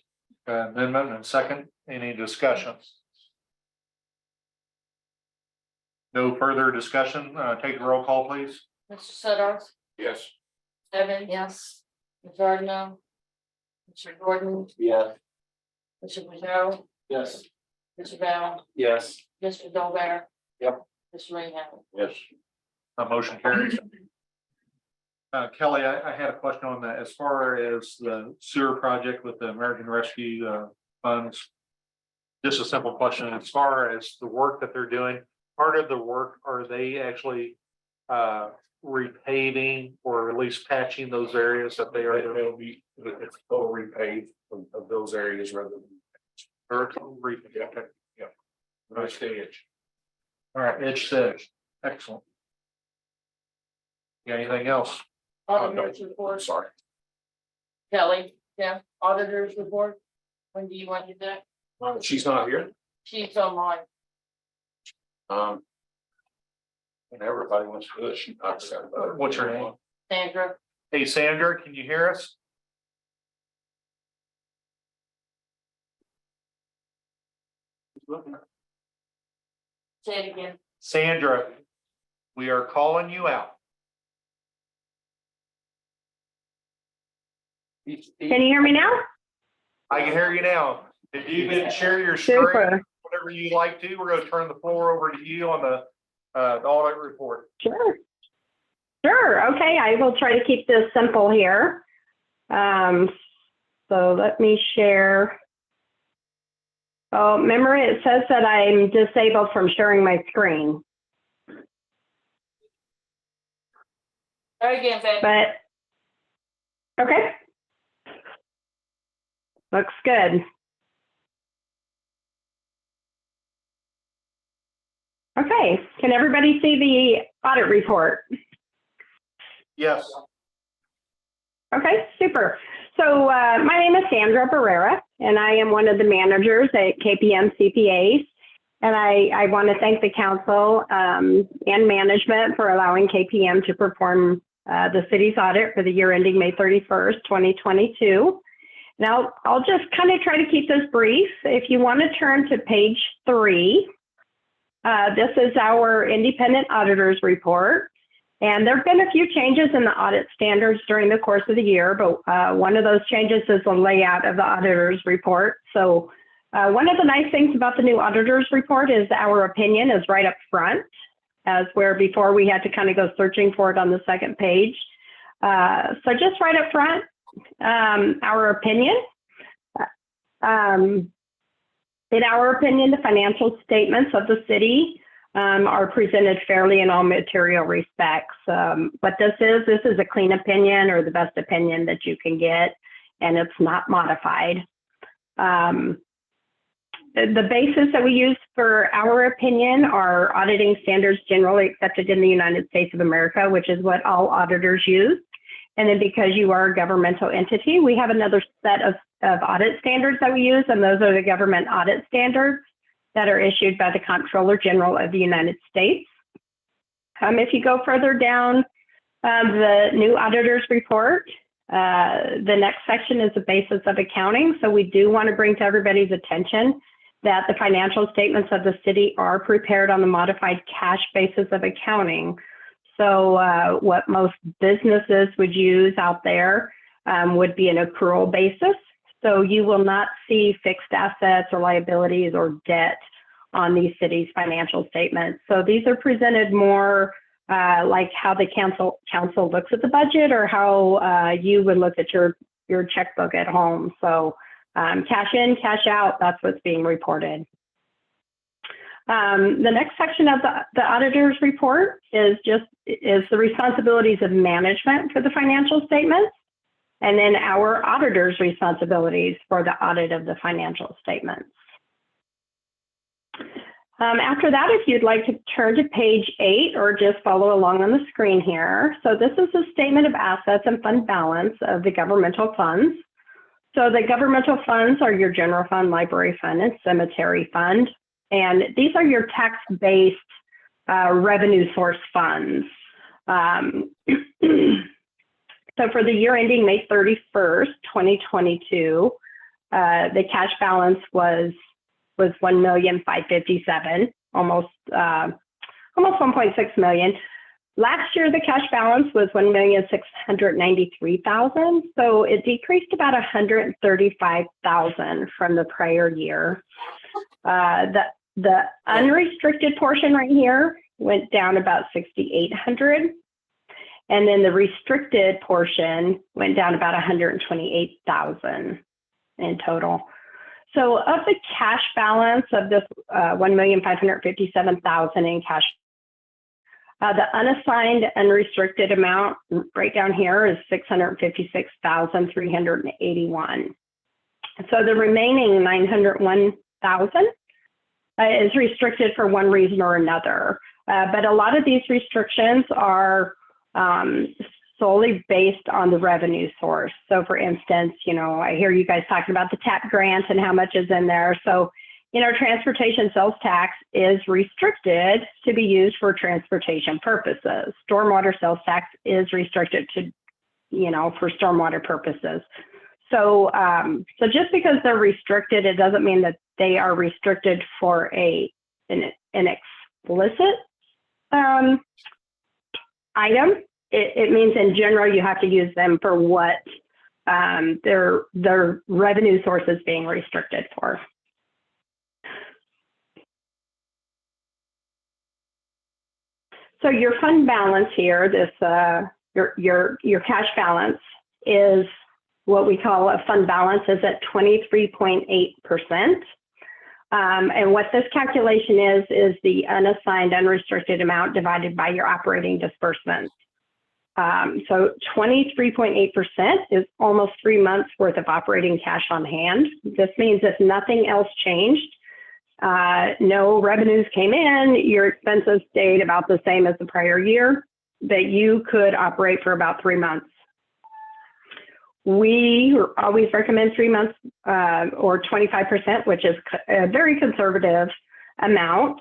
Amendment and second, any discussion? No further discussion, take a roll call, please. Mr. Sudders, Yes. Evans, Yes. Ms. Gardner, Mr. Gordon, Yes. Mr. Pajero, Yes. Mr. Bell, Yes. Mr. Dolbear. Yep. Mr. Rainhammer. Yes. Motion carries. Kelly, I had a question on that, as far as the sewer project with the American Rescue funds. Just a simple question, as far as the work that they're doing, part of the work, are they actually repaving or at least patching those areas that they are doing? It'll be, it's total repave of those areas rather than. Or total repave? Okay. Nice stage. All right, Edge says, excellent. Got anything else? Auditors report, Sorry. Kelly, yeah, auditors report. When do you want to do that? She's not here. She's online. And everybody wants to do it. She knocks out. What's her name? Sandra, Hey, Sandra, can you hear us? say it again. Sandra, we are calling you out. Can you hear me now? I can hear you now. If you can share your screen, Super. whatever you like to, we're gonna turn the floor over to you on the audit report. Sure. Sure. Okay, I will try to keep this simple here. So let me share. Oh, remember it says that I'm disabled from sharing my screen, Try again, Becky. but okay. Looks good. Okay, can everybody see the audit report? Yes. Okay, super. So my name is Sandra Barrera, and I am one of the managers at KPM CPAs. And I want to thank the council and management for allowing KPM to perform the city's audit for the year ending May 31st, 2022. Now, I'll just kind of try to keep this brief. If you want to turn to page 3, this is our independent auditors report. And there have been a few changes in the audit standards during the course of the year, but one of those changes is the layout of the auditor's report. So one of the nice things about the new auditor's report is our opinion is right up front, as where before we had to kind of go searching for it on the second page. So just right up front, our opinion. In our opinion, the financial statements of the city are presented fairly in all material respects. What this is a clean opinion or the best opinion that you can get, and it's not modified. The basis that we use for our opinion are auditing standards generally accepted in the United States of America, which is what all auditors use. And then because you are a governmental entity, we have another set of audit standards that we use, and those are the government audit standards that are issued by the Comptroller General of the United States. If you go further down the new auditor's report, the next section is the basis of accounting. So we do want to bring to everybody's attention that the financial statements of the city are prepared on the modified cash basis of accounting. So what most businesses would use out there would be an accrual basis. So you will not see fixed assets or liabilities or debt on these cities' financial statements. So these are presented more like how the council looks at the budget, or how you would look at your checkbook at home. So cash in, cash out, that's what's being reported. The next section of the auditor's report is the responsibilities of management for the financial statements, and then our auditor's responsibilities for the audit of the financial statements. After that, if you'd like to turn to page 8 or just follow along on the screen here. So this is a statement of assets and fund balance of the governmental funds. So the governmental funds are your general fund, library fund, and cemetery fund. And these are your tax-based revenue source funds. So for the year ending May 31st, 2022, the cash balance was $1,557,000, almost 1.6 million. Last year, the cash balance was $1,693,000, so it decreased about $135,000 from the prior year. The unrestricted portion right here went down about 6,800. And then the restricted portion went down about 128,000 in total. So of the cash balance of this 1,557,000 in cash, the unassigned unrestricted amount right down here is 656,381. So the remaining 901,000 is restricted for one reason or another. But a lot of these restrictions are solely based on the revenue source. So for instance, you know, I hear you guys talking about the TAP grant and how much is in there. So, you know, transportation sales tax is restricted to be used for transportation purposes. Stormwater sales tax is restricted to, you know, for stormwater purposes. So, so just because they're restricted, it doesn't mean that they are restricted for an explicit item. It means in general you have to use them for what their revenue source is being restricted for. So your fund balance here, this your cash balance is what we call a fund balance, is at 23.8%. And what this calculation is the unassigned unrestricted amount divided by your operating disbursements. So 23.8% is almost 3 months worth of operating cash on hand. This means if nothing else changed, no revenues came in, your expenses stayed about the same as the prior year, that you could operate for about 3 months. We always recommend 3 months or 25%, which is a very conservative amount.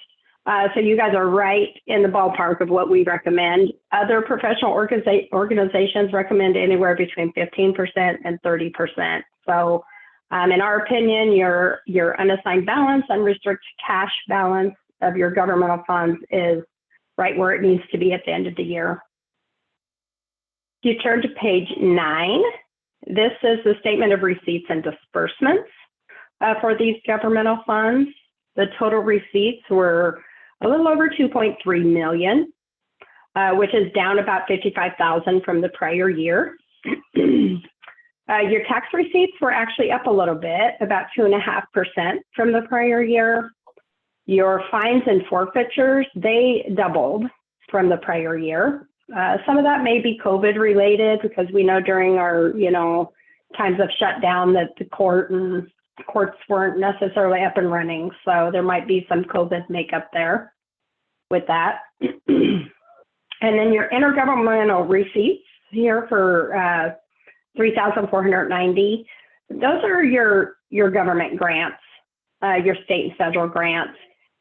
So you guys are right in the ballpark of what we recommend. Other professional organizations recommend anywhere between 15% and 30%. So in our opinion, your unassigned balance, unrestricted cash balance of your governmental funds is right where it needs to be at the end of the year. If you turn to page 9, this is the statement of receipts and disbursements for these governmental funds. The total receipts were a little over 2.3 million, which is down about 55,000 from the prior year. Your tax receipts were actually up a little bit, about 2.5% from the prior year. Your fines and forfeitures, they doubled from the prior year. Some of that may be COVID related, because we know during our, you know, times of shutdown that the courts weren't necessarily up and running. So there might be some COVID makeup there with that. And then your intergovernmental receipts here for 3,490. Those are your government grants, your state and federal grants.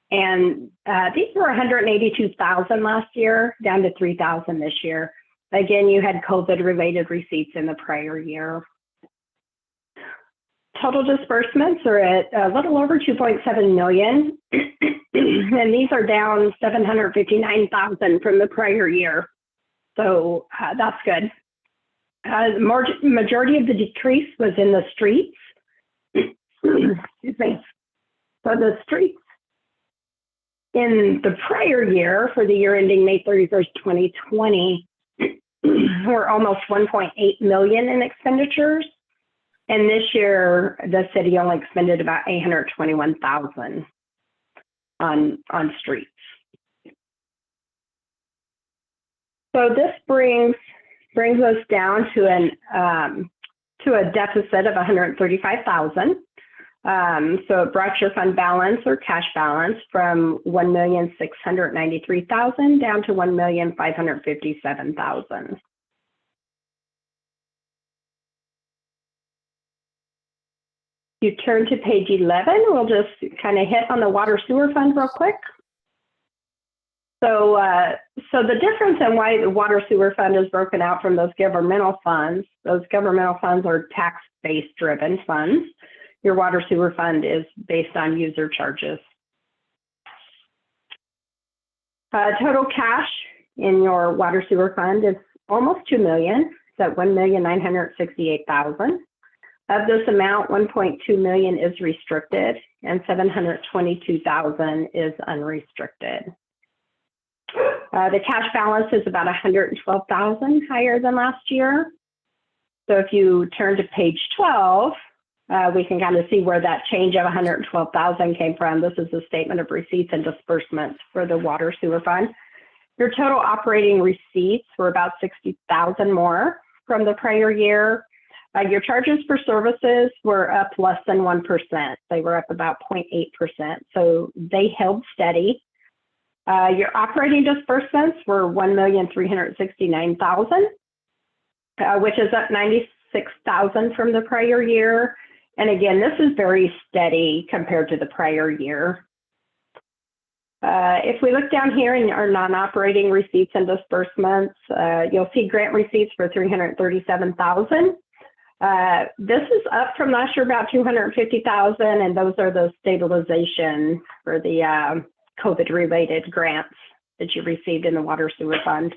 And these were 182,000 last year, down to 3,000 this year. Again, you had COVID-related receipts in the prior year. Total disbursements are at a little over 2.7 million, and these are down 759,000 from the prior year. So that's good. The majority of the decrease was in the streets. Excuse me. So the streets in the prior year, for the year ending May 31st, 2020, were almost 1.8 million in expenditures. And this year, the city only expended about 821,000 on streets. So this brings us down to a deficit of 135,000. So it brought your fund balance or cash balance from 1,693,000 down to 1,557,000. You turn to page 11, we'll just kind of hit on the water sewer fund real quick. So, so the difference in why the water sewer fund is broken out from those governmental funds are tax-based driven funds. Your water sewer fund is based on user charges. Total cash in your water sewer fund is almost 2 million. It's at 1,968,000. Of this amount, 1.2 million is restricted and 722,000 is unrestricted. The cash balance is about 112,000 higher than last year. So if you turn to page 12, we can kind of see where that change of 112,000 came from. This is the statement of receipts and disbursements for the water sewer fund. Your total operating receipts were about 60,000 more from the prior year. Your charges for services were up less than 1%. They were up about 0.8%. So they held steady. Your operating disbursements were 1,369,000, which is up 96,000 from the prior year. And again, this is very steady compared to the prior year. If we look down here in our non-operating receipts and disbursements, you'll see grant receipts for 337,000. This is up from last year about 250,000, and those are the stabilization for the COVID-related grants that you received in the water sewer fund.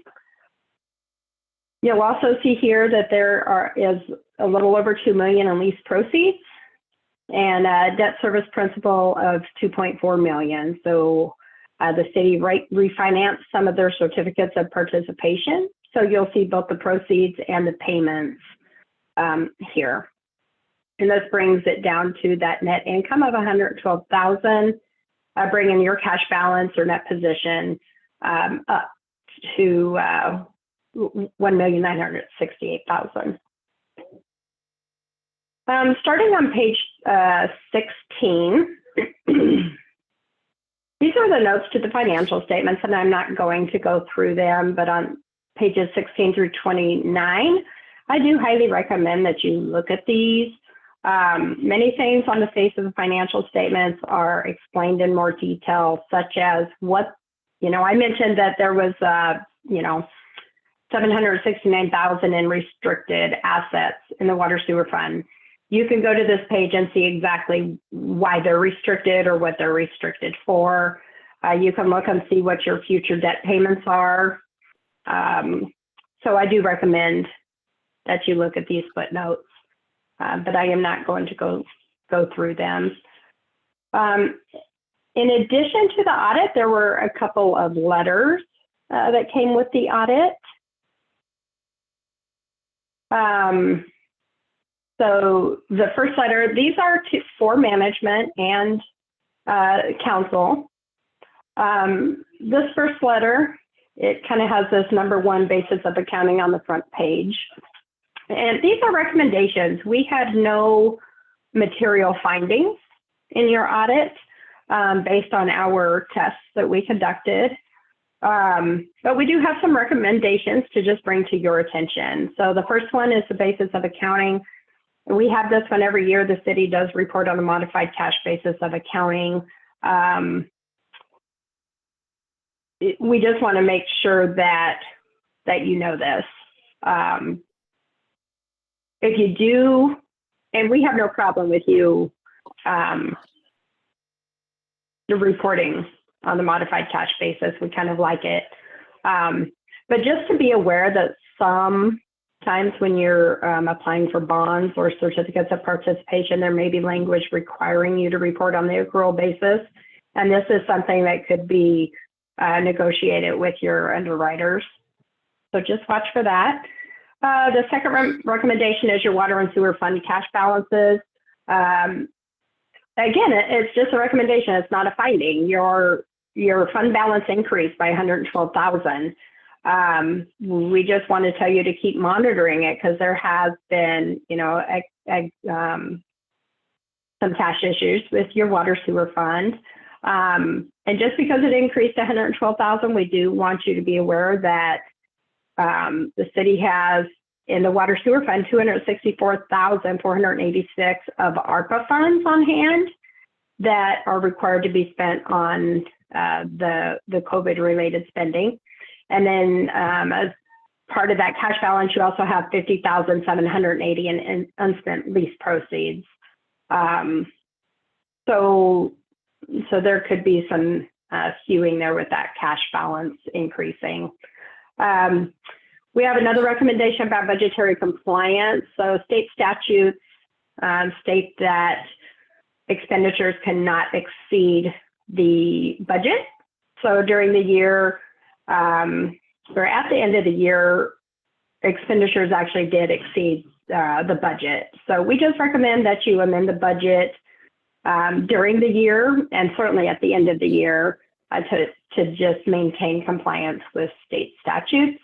You'll also see here that there is a little over 2 million in lease proceeds and debt service principal of 2.4 million. So the city refinanced some of their certificates of participation. So you'll see both the proceeds and the payments here. And this brings it down to that net income of 112,000, bringing your cash balance or net position up to 1,968,000. Starting on page 16, these are the notes to the financial statements, and I'm not going to go through them, but on pages 16 through 29, I do highly recommend that you look at these. Many things on the face of the financial statements are explained in more detail, such as what, I mentioned that there was, 769,000 in restricted assets in the water sewer fund. You can go to this page and see exactly why they're restricted or what they're restricted for. You can look and see what your future debt payments are. So I do recommend that you look at these footnotes, but I am not going to go through them. In addition to the audit, there were a couple of letters that came with the audit. So the first letter, these are for management and council. This first letter, it kind of has this #1 basis of accounting on the front page. And these are recommendations. We had no material findings in your audit based on our tests that we conducted. But we do have some recommendations to just bring to your attention. So the first one is the basis of accounting. We have this one every year. The city does report on a modified cash basis of accounting. We just want to make sure that you know this. If you do, and we have no problem with you reporting on the modified cash basis, we kind of like it. But just to be aware that sometimes when you're applying for bonds or certificates of participation, there may be language requiring you to report on the accrual basis. And this is something that could be negotiated with your underwriters. So just watch for that. The second recommendation is your water and sewer fund cash balances. Again, it's just a recommendation. It's not a finding. Your fund balance increased by 112,000. We just want to tell you to keep monitoring it because there has been, some cash issues with your water sewer fund. And just because it increased to 112,000, we do want you to be aware that the city has in the water sewer fund 264,486 of ARPA funds on hand that are required to be spent on the COVID related spending. And then as part of that cash balance, you also have 50,780 in unspent lease proceeds. So there could be some skewing there with that cash balance increasing. We have another recommendation about budgetary compliance. So state statutes state that expenditures cannot exceed the budget. So during the year, or at the end of the year, expenditures actually did exceed the budget. So we just recommend that you amend the budget during the year and certainly at the end of the year to just maintain compliance with state statutes.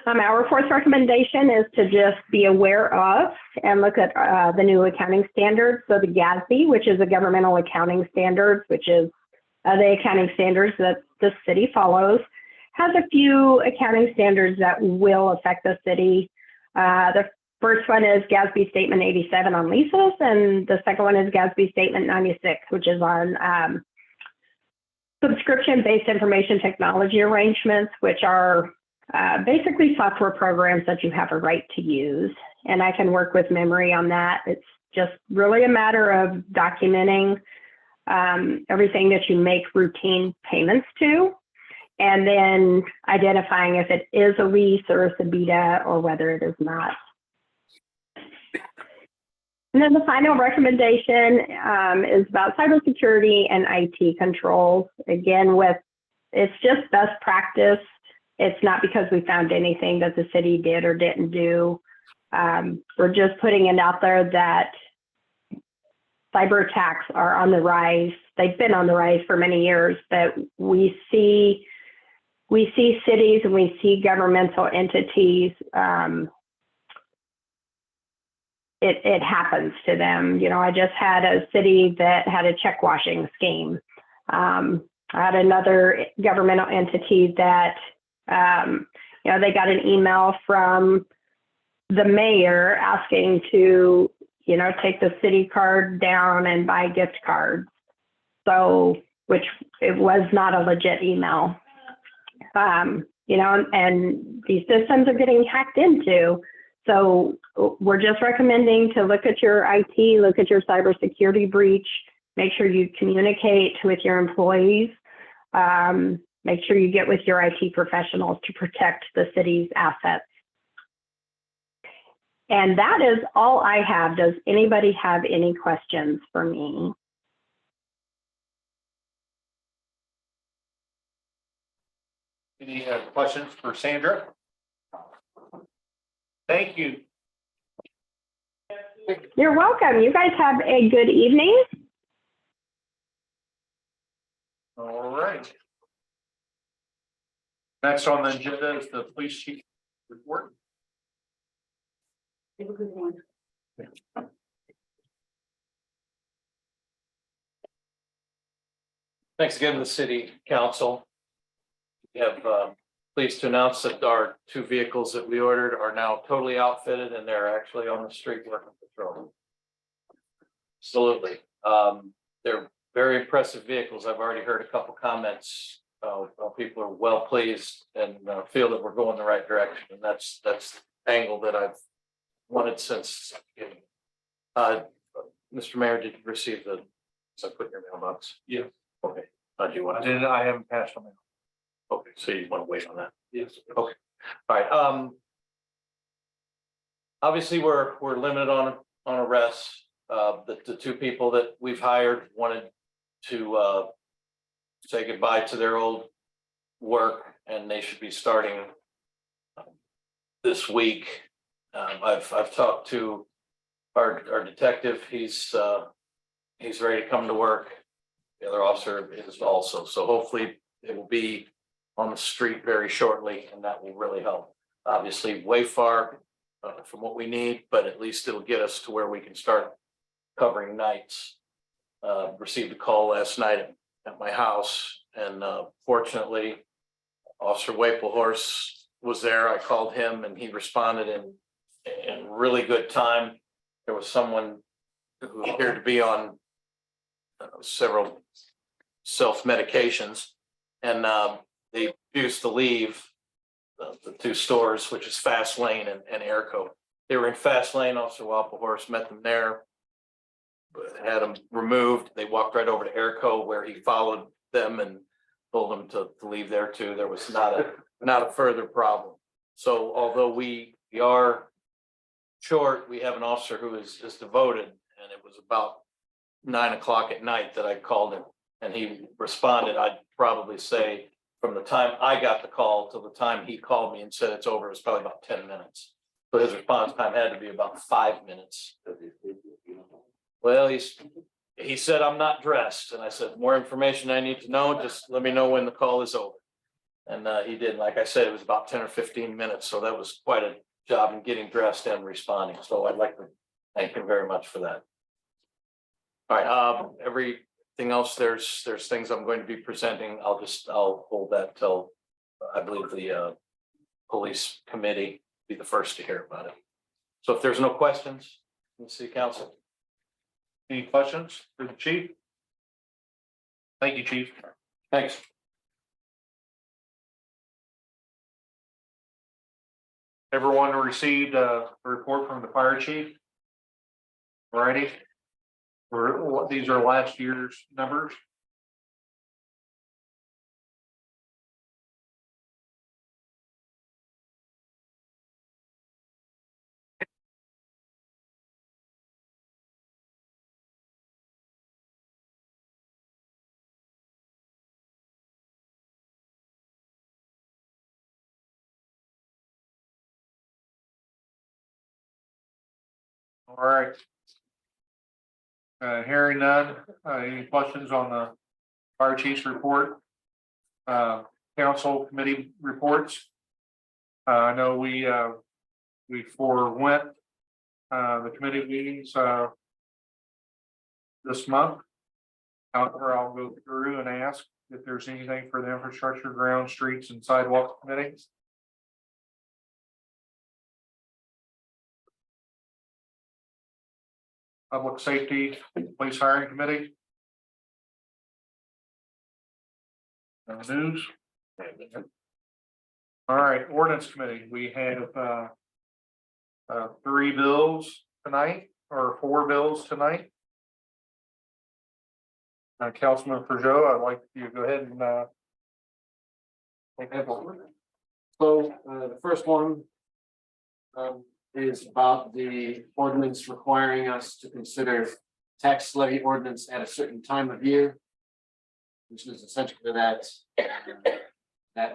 Our fourth recommendation is to just be aware of and look at the new accounting standards. So the GASB, which is a governmental accounting standards, which is the accounting standards that the city follows, has a few accounting standards that will affect the city. The first one is GASB Statement 87 on leases, and the second one is GASB Statement 96, which is on subscription-based information technology arrangements, which are basically software programs that you have a right to use. And I can work with memory on that. It's just really a matter of documenting everything that you make routine payments to, and then identifying if it is a lease or a SEBITA or whether it is not. And then the final recommendation is about cybersecurity and IT controls. Again, it's just best practice. It's not because we found anything that the city did or didn't do. We're just putting it out there that cyber attacks are on the rise. They've been on the rise for many years, but we see cities and we see governmental entities. It happens to them. You know, I just had a city that had a check washing scheme. I had another governmental entity that, you know, they got an email from the mayor asking to, you know, take the city card down and buy gift cards. So, which it was not a legit email. You know, and these systems are getting hacked into. So we're just recommending to look at your IT, look at your cybersecurity breach, make sure you communicate with your employees, make sure you get with your IT professionals to protect the city's assets. And that is all I have. Does anybody have any questions for me? Any questions for Sandra? Thank you. You're welcome. You guys have a good evening. All right. Next on the agenda is the police chief report. Have a good one. Thanks again to the city council. We have pleased to announce that our 2 vehicles that we ordered are now totally outfitted and they're actually on the street working patrol. Absolutely. They're very impressive vehicles. I've already heard a couple comments. People are well pleased and feel that we're going the right direction. And that's the angle that I've wanted since the beginning. Mr. Mayor, did you receive the, so I put in your mailbox? Yeah. Okay. Do you want And I haven't passed them. Okay, so you want to wait on that? Yes. Okay, all right. Obviously, we're limited on arrests. The 2 people that we've hired wanted to say goodbye to their old work, and they should be starting this week. I've talked to our detective. He's ready to come to work. The other officer is also. So hopefully it will be on the street very shortly, and that will really help. Obviously, way far from what we need, but at least it'll get us to where we can start covering nights. Received a call last night at my house, and fortunately, Officer Waplehorse was there. I called him, and he responded in really good time. There was someone who appeared to be on several self-medications, and they refused to leave the 2 stores, which is Fast Lane and Airco. They were in Fast Lane. Officer Waplehorse met them there, had them removed. They walked right over to Airco, where he followed them and told them to leave there too. There was not a further problem. So although we are short, we have an officer who is devoted, and it was about 9 o'clock at night that I called him, and he responded. I'd probably say from the time I got the call till the time he called me and said it's over, it was probably about 10 minutes. So his response time had to be about 5 minutes. Well, he said, I'm not dressed. And I said, more information I need to know, just let me know when the call is over. And he did. Like I said, it was about 10 or 15 minutes. So that was quite a job in getting dressed and responding. So I'd like to thank him very much for that. All right, everything else, there's things I'm going to be presenting. I'll hold that till I believe the police committee be the first to hear about it. So if there's no questions, let's see, council. Any questions for the chief? Thank you, chief. Thanks. Everyone received a report from the fire chief? Alrighty. These are last year's numbers. All right. Hearing none, any questions on the fire chief's report? Council committee reports. I know we forewent the committee meetings this month. However, I'll go through and ask if there's anything for the infrastructure, ground, streets, and sidewalk committees. Public safety, police hiring committee. No news. All right, ordinance committee, we have 3 bills tonight, or 4 bills tonight. Councilman Peugeot, I'd like you to go ahead and take that one. So the first one is about the ordinance requiring us to consider tax levy ordinance at a certain time of year, which is essentially that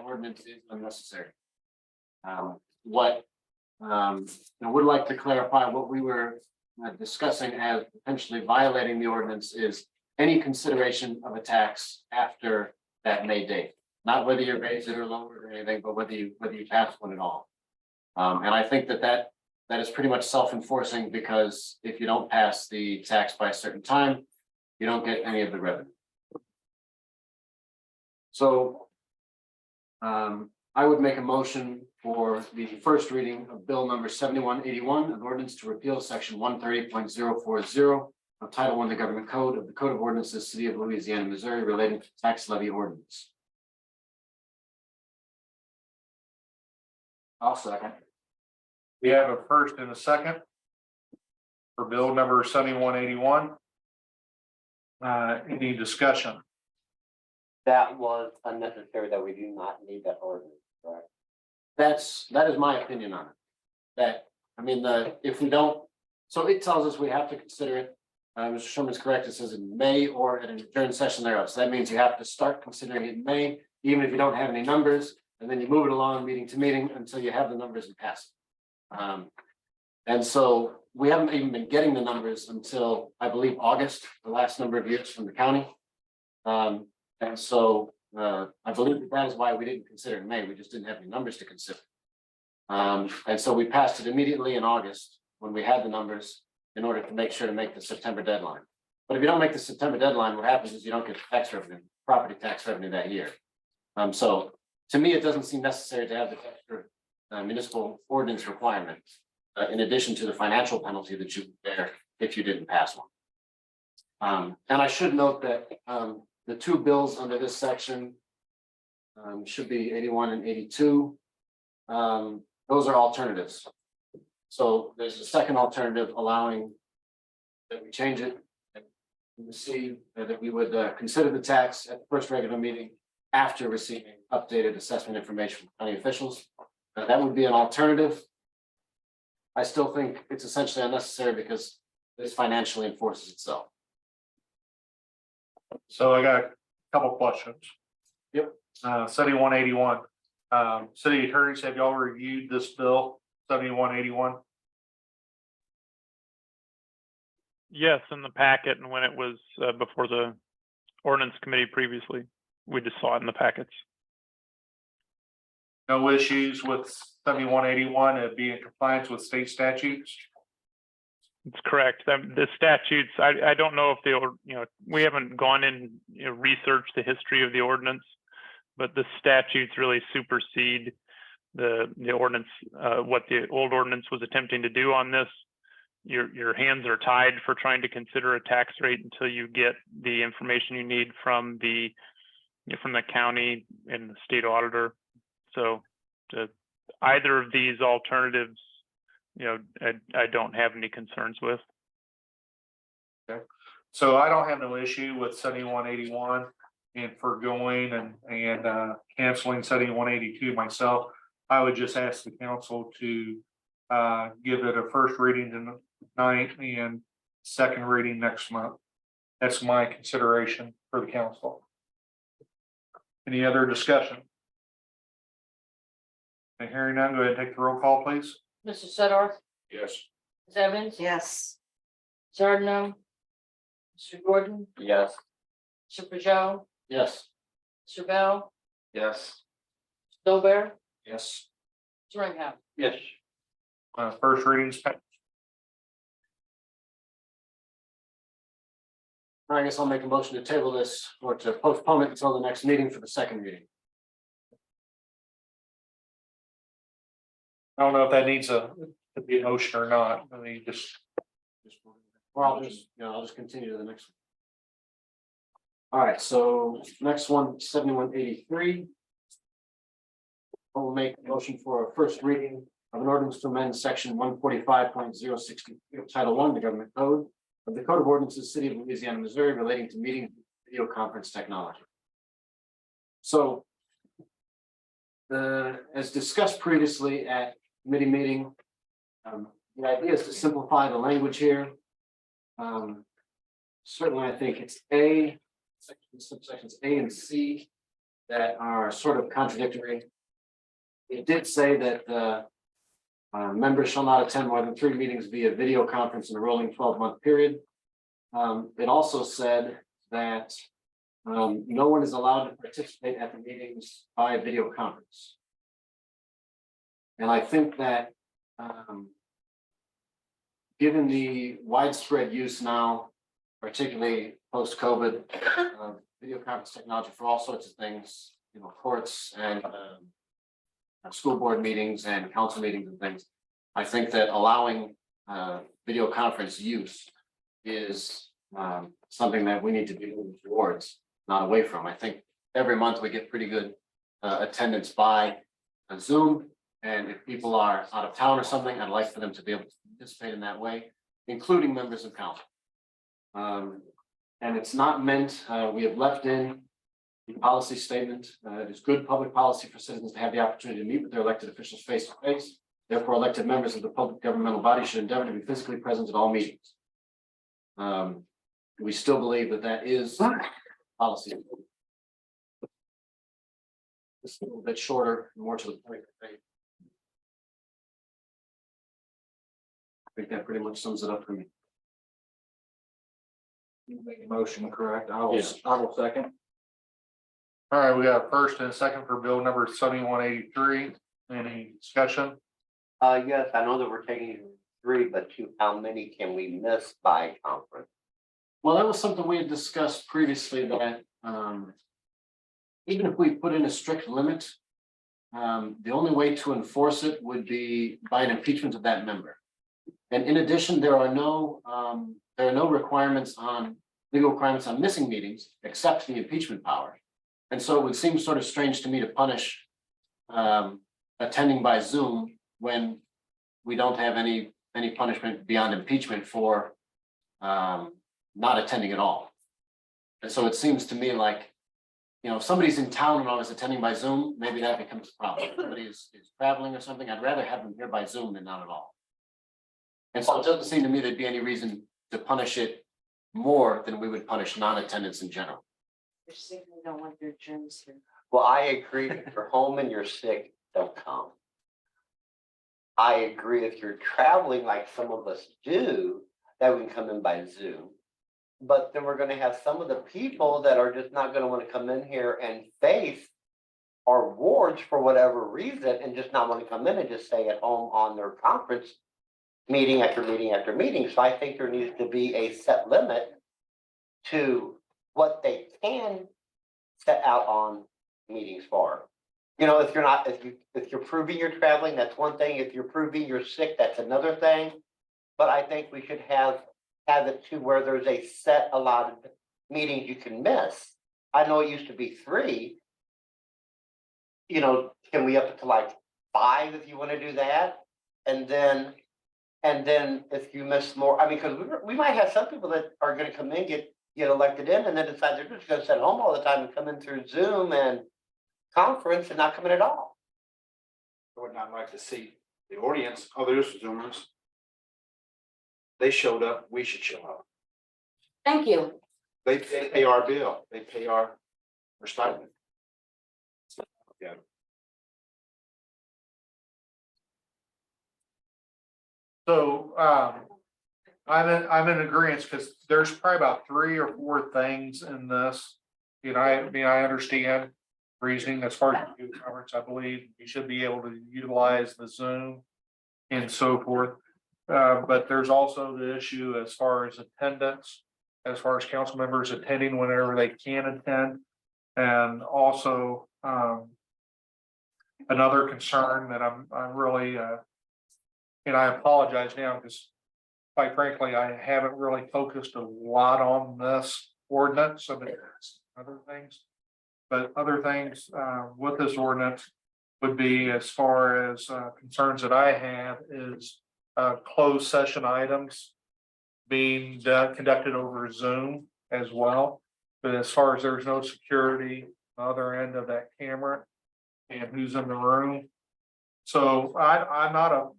ordinance is unnecessary. I would like to clarify what we were discussing as potentially violating the ordinance is any consideration of a tax after that May date, not whether you raise it or lower it or anything, but whether you pass one at all. And I think that is pretty much self-enforcing, because if you don't pass the tax by a certain time, you don't get any of the revenue. So I would make a motion for the first reading of bill number 7181, an ordinance to repeal section 130.040 of Title I of the Government Code of the Code of Ordinances, City of Louisiana, Missouri, relating to tax levy ordinance. I'll second. We have a first and a second for bill number 7181. Any discussion? That was unnecessary, that we do not need that ordinance, correct? That is my opinion on it. That, I mean, if we don't, so it tells us we have to consider it. Mr. Sherman's correct. It says in May or at an adjourned session thereof. So that means you have to start considering it in May, even if you don't have any numbers, and then you move it along meeting to meeting until you have the numbers and pass it. And so we haven't even been getting the numbers until, I believe, August, the last number of years from the county. And so I believe that is why we didn't consider it in May. We just didn't have any numbers to consider. And so we passed it immediately in August when we had the numbers, in order to make sure to make the September deadline. But if you don't make the September deadline, what happens is you don't get tax revenue, property tax revenue that year. So to me, it doesn't seem necessary to have the extra municipal ordinance requirement in addition to the financial penalty that you bear if you didn't pass one. And I should note that the 2 bills under this section should be 81 and 82. Those are alternatives. So there's a second alternative allowing that we change it and receive that we would consider the tax at the first regular meeting after receiving updated assessment information from county officials. That would be an alternative. I still think it's essentially unnecessary because this financially enforces itself. So I got a couple questions. Yep. 71 81. City attorneys, have y'all reviewed this bill, 71 81? Yes, in the packet and when it was before the ordinance committee previously, we just saw it in the packets. No issues with 71 81, it'd be in compliance with state statutes? It's correct. The statutes, I don't know if they'll, we haven't gone in, researched the history of the ordinance, but the statutes really supersede the ordinance, what the old ordinance was attempting to do on this. Your hands are tied for trying to consider a tax rate until you get the information you need from the county and the state auditor. So either of these alternatives, I don't have any concerns with. So I don't have no issue with 71 81 and forgoing and canceling 71 82 myself. I would just ask the council to give it a first reading tonight and second reading next month. That's my consideration for the council. Any other discussion? And hearing none, go ahead and take the roll call, please. Mr. Sedar, Yes. Ms. Evans, Yes. Zardino, Mr. Gordon, Yes. Mr. Pajot, Yes. Mr. Bell, Yes. Dolbear, Yes. Mr. Ringhouse. Yes. First readings. I guess I'll make a motion to table this or to postpone it until the next meeting for the second reading. I don't know if that needs to be a motion or not. I mean, Or I'll just continue to the next one. All right, so next one, 71 83. I will make a motion for a first reading of an ordinance to amend section 145.060 of Title 1 of the Government Code of the Code of Ordinances, City of Louisiana, Missouri, relating to meeting video conference technology. So as discussed previously at committee meeting, the idea is to simplify the language here. Certainly, I think it's subsections A and C that are sort of contradictory. It did say that members shall not attend more than 3 meetings via video conference in a rolling 12-month period. It also said that no one is allowed to participate at the meetings by video conference. And I think that given the widespread use now, particularly post-COVID, video conference technology for all sorts of things, courts and school board meetings and council meetings and things. I think that allowing video conference use is something that we need to be moving towards, not away from. I think every month we get pretty good attendance by Zoom. And if people are out of town or something, I'd like for them to be able to participate in that way, including members of council. And it's not meant, we have left in the policy statement. It is good public policy for citizens to have the opportunity to meet with their elected officials face to face. Therefore, elected members of the public governmental body should endeavor to be physically present at all meetings. We still believe that that is policy. It's a little bit shorter, more to the point. I think that pretty much sums it up for me. You make a motion, correct? I will second. all right, we got a first and a second for bill number 71 83. Any discussion? Yes, I know that we're taking 3, but how many can we miss by conference? Well, that was something we had discussed previously that even if we put in a strict limit, the only way to enforce it would be by an impeachment of that member. And in addition, there are no requirements on legal requirements on missing meetings except the impeachment power. And so it would seem sort of strange to me to punish attending by Zoom when we don't have any punishment beyond impeachment for not attending at all. And so it seems to me like, if somebody's in town and I was attending by Zoom, maybe that becomes a problem. If somebody is traveling or something, I'd rather have them here by Zoom than not at all. And so it doesn't seem to me there'd be any reason to punish it more than we would punish non-attendance in general. They're saying they don't want their germs here. Well, I agree, if you're home and you're sick, don't come. I agree if you're traveling like some of us do, that we can come in by Zoom. But then we're gonna have some of the people that are just not gonna wanna come in here and face our wards for whatever reason and just not wanna come in and just stay at home on their conference meeting after meeting after meeting. So I think there needs to be a set limit to what they can set out on meetings for. You know, if you're proving you're traveling, that's one thing. If you're proving you're sick, that's another thing. But I think we should have it to where there's a set allotted meetings you can miss. I know it used to be 3. You know, can we up it to like 5 if you want to do that? And then if you miss more, I mean, because we might have some people that are going to come in, get elected in, and then decide they're just going to sit home all the time and come in through Zoom and conference and not come in at all. I would not like to see the audience, oh, there's Zoomers. They showed up, we should show up. Thank you. They pay our bill, they pay our stipend. Yeah. So, I'm in agreement because there's probably about 3 or 4 things in this. You know, I mean, I understand reasoning as far as the conference, I believe you should be able to utilize the Zoom and so forth. But there's also the issue as far as attendance, as far as council members attending whenever they can attend. And also, another concern that I'm really, and I apologize now because quite frankly, I haven't really focused a lot on this ordinance, so there's other things. But other things with this ordinance would be as far as concerns that I have is closed session items being conducted over Zoom as well. But as far as there's no security on the other end of that camera and who's in the room. So I'm not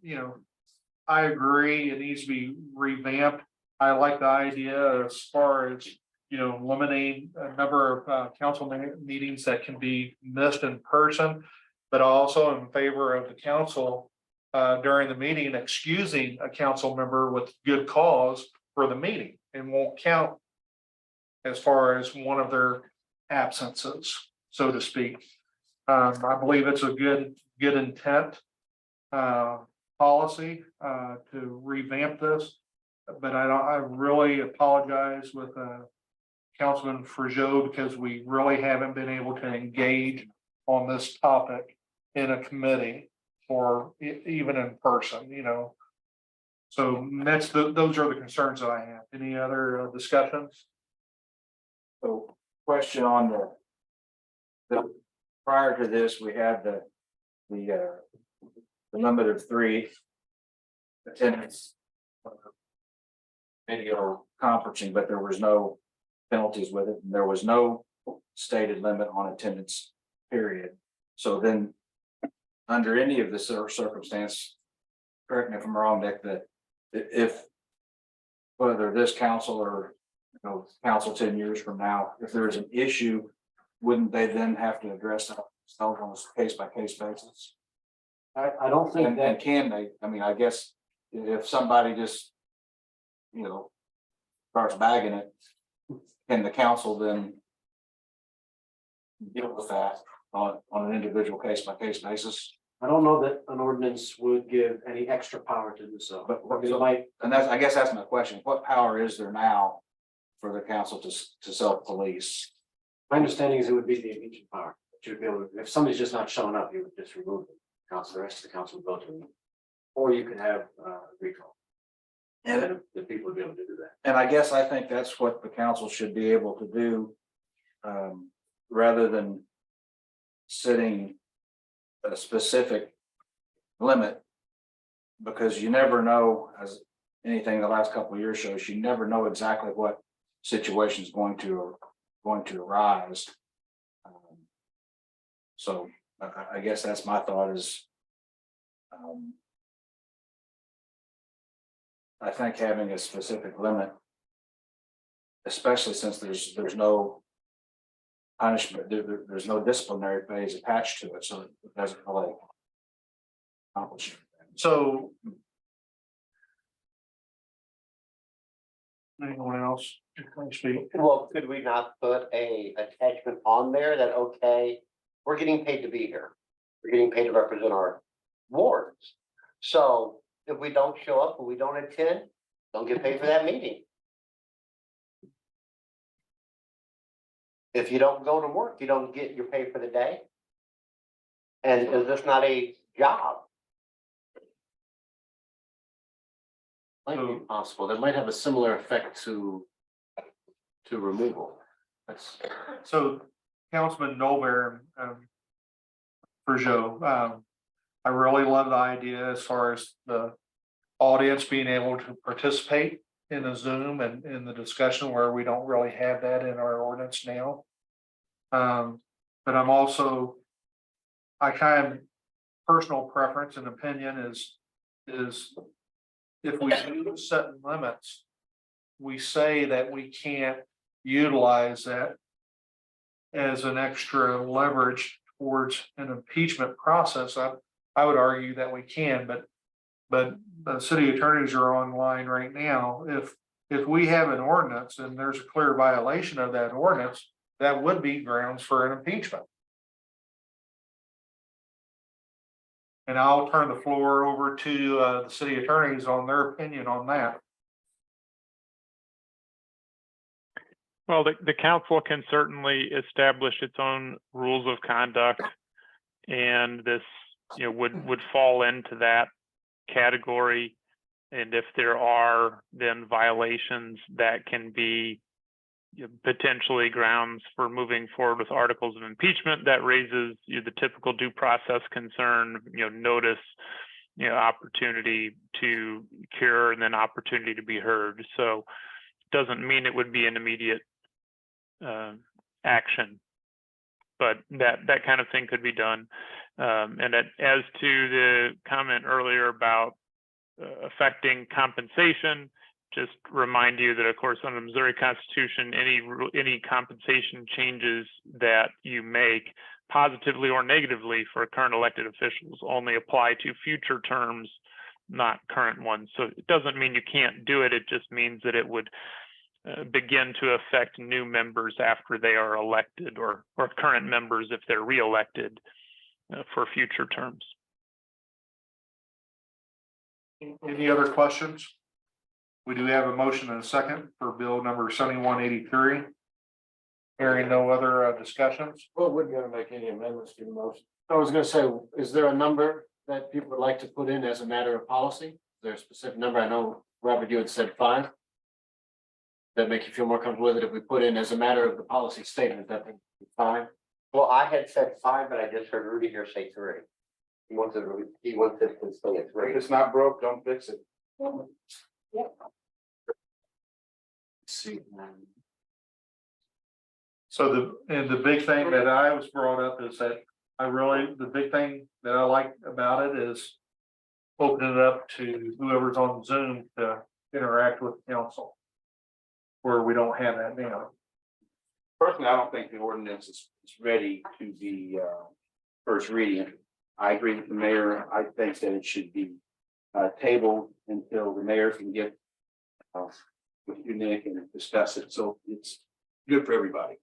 I agree, it needs to be revamped. I like the idea as far as, limiting a number of council meetings that can be missed in person. But also in favor of the council during the meeting, excusing a council member with good cause for the meeting and won't count as far as one of their absences, so to speak. I believe it's a good intent policy to revamp this, but I really apologize with Councilman Fregeau because we really haven't been able to engage on this topic in a committee or even in person, So those are the concerns that I have. Any other discussions? So question on the prior to this, we had the limit of 3 attendance video conferencing, but there was no penalties with it. And there was no stated limit on attendance, period. So then under any of the circumstance, correct me if I'm wrong, Nick, that if whether this council or council 10 years from now, if there's an issue, wouldn't they then have to address that on a case-by-case basis? I don't think And that, can they, I mean, I guess if somebody just, starts bagging it, can the council then deal with that on an individual case-by-case basis? I don't know that an ordinance would give any extra power to do so. But It might, and I guess that's my question. What power is there now for the council to self-police? my understanding is it would be the impeachment power. That you'd be able to, if somebody's just not showing up, you would just remove them. The rest of the council would go to them. Or you could have recall. And the people would be able to do that. And I guess I think that's what the council should be able to do. Rather than setting a specific limit. Because you never know, as anything the last couple of years shows, you never know exactly what situation is going to arise. So I guess that's my thought is. I think having a specific limit, especially since there's no punishment, there's no disciplinary phase attached to it, so it doesn't really accomplish anything. So. Anyone else? Can speak? Well, could we not put a attachment on there that, okay, we're getting paid to be here. We're getting paid to represent our wards. So if we don't show up and we don't attend, don't get paid for that meeting. If you don't go to work, you don't get your pay for the day. And is this not a job? Might be possible. That might have a similar effect to removal. That's, So Councilman Nover, for Joe, I really love the idea as far as the audience being able to participate in the Zoom and in the discussion where we don't really have that in our ordinance now. But I'm also, I kind of personal preference and opinion is if we do certain limits, we say that we can't utilize that as an extra leverage towards an impeachment process. I would argue that we can, but the city attorneys are online right now. If we have an ordinance and there's a clear violation of that ordinance, that would be grounds for an impeachment. And I'll turn the floor over to the city attorneys on their opinion on that. Well, the council can certainly establish its own rules of conduct. And this, would fall into that category. And if there are then violations that can be potentially grounds for moving forward with articles of impeachment, that raises the typical due process concern, notice, opportunity to cure and then opportunity to be heard. So doesn't mean it would be an immediate action, but that kind of thing could be done. And as to the comment earlier about affecting compensation, just remind you that, of course, under the Missouri Constitution, any compensation changes that you make positively or negatively for current elected officials only apply to future terms, not current ones. So it doesn't mean you can't do it. It just means that it would begin to affect new members after they are elected, or current members if they're reelected for future terms. Any other questions? We do have a motion and a second for bill number 7183. Hearing no other discussions. well, we're gonna make any amendments to the motion. I was gonna say, is there a number that people would like to put in as a matter of policy? Is there a specific number? I know, Robert, you had said 5. That make you feel more comfortable with it if we put in as a matter of the policy statement that 5? Well, I had said 5, but I just heard Rudy here say 3. He wants it to stay at 3. If it's not broke, don't fix it. See. So the big thing that I was brought up is that the big thing that I like about it is opening it up to whoever's on Zoom to interact with council, where we don't have that now. Personally, I don't think the ordinance is ready to be first reading. I agree with the mayor. I think that it should be tabled until the mayor can get with you, Nick, and discuss it. So it's good for everybody.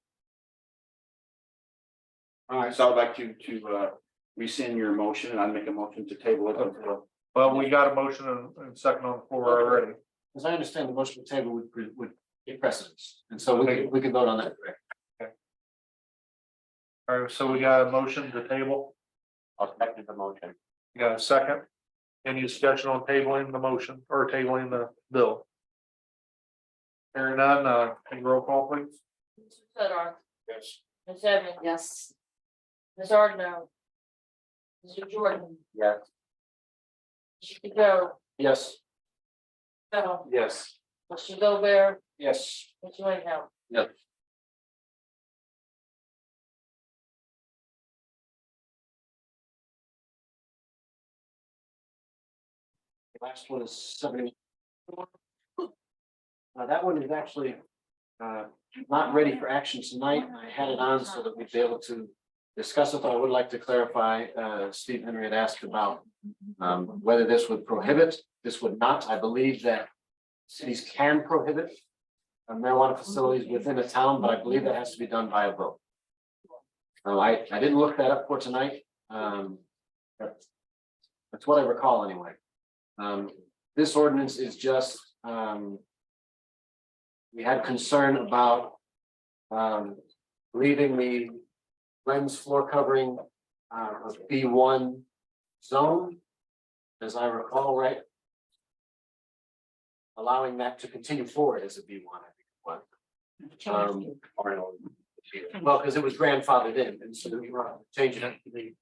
All right, so I'd like you to rescind your motion, and I'd make a motion to table it until. Well, we got a motion and second on the floor already. As I understand, the motion to table would get precedence, and so we can vote on that. All right, so we got a motion to table. I'll second the motion. You got a second? Any discussion on tabling the motion or tabling the bill? Hearing none, can you roll call, please? Mr. Sedar, Yes. Ms. Evans, Yes. Ms. Ardno, Mr. Jordan, Yes. Mr. Joe, Yes. Yes. Mr. Gobert, Yes. Mr. Whitehouse. Yes. Last one is 70. That one is actually not ready for action tonight. I had it on so that we'd be able to discuss it, but I would like to clarify, Steve Henry had asked about whether this would prohibit, this would not. I believe that cities can prohibit marijuana facilities within a town, but I believe that has to be done by a vote. I didn't look that up for tonight. That's what I recall anyway. This ordinance is just, we had concern about leaving the lens floor covering of B1 zone, as I recall, right? Allowing that to continue forward as a B1, I think it was. Well, because it was grandfathered in, and so we were changing it to the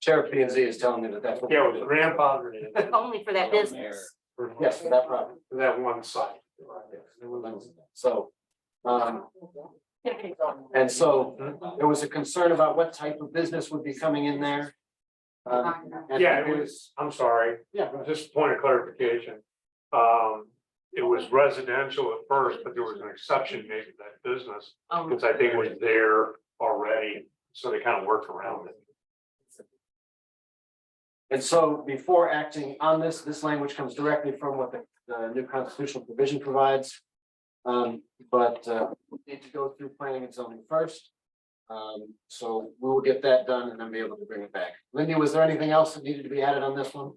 chair of P and Z is telling me that that's. Yeah, it was grandfathered in. Only for that business. Yes, for that property. For that one site. So, and so there was a concern about what type of business would be coming in there. And Yeah, it was, I'm sorry, Yeah, just a point of clarification. It was residential at first, but there was an exception made to that business, which I think was there already, so they kind of worked around it. and so before acting on this language comes directly from what the new constitutional provision provides. But we need to go through planning and zoning first. So we will get that done and then be able to bring it back. Lindy, was there anything else that needed to be added on this one?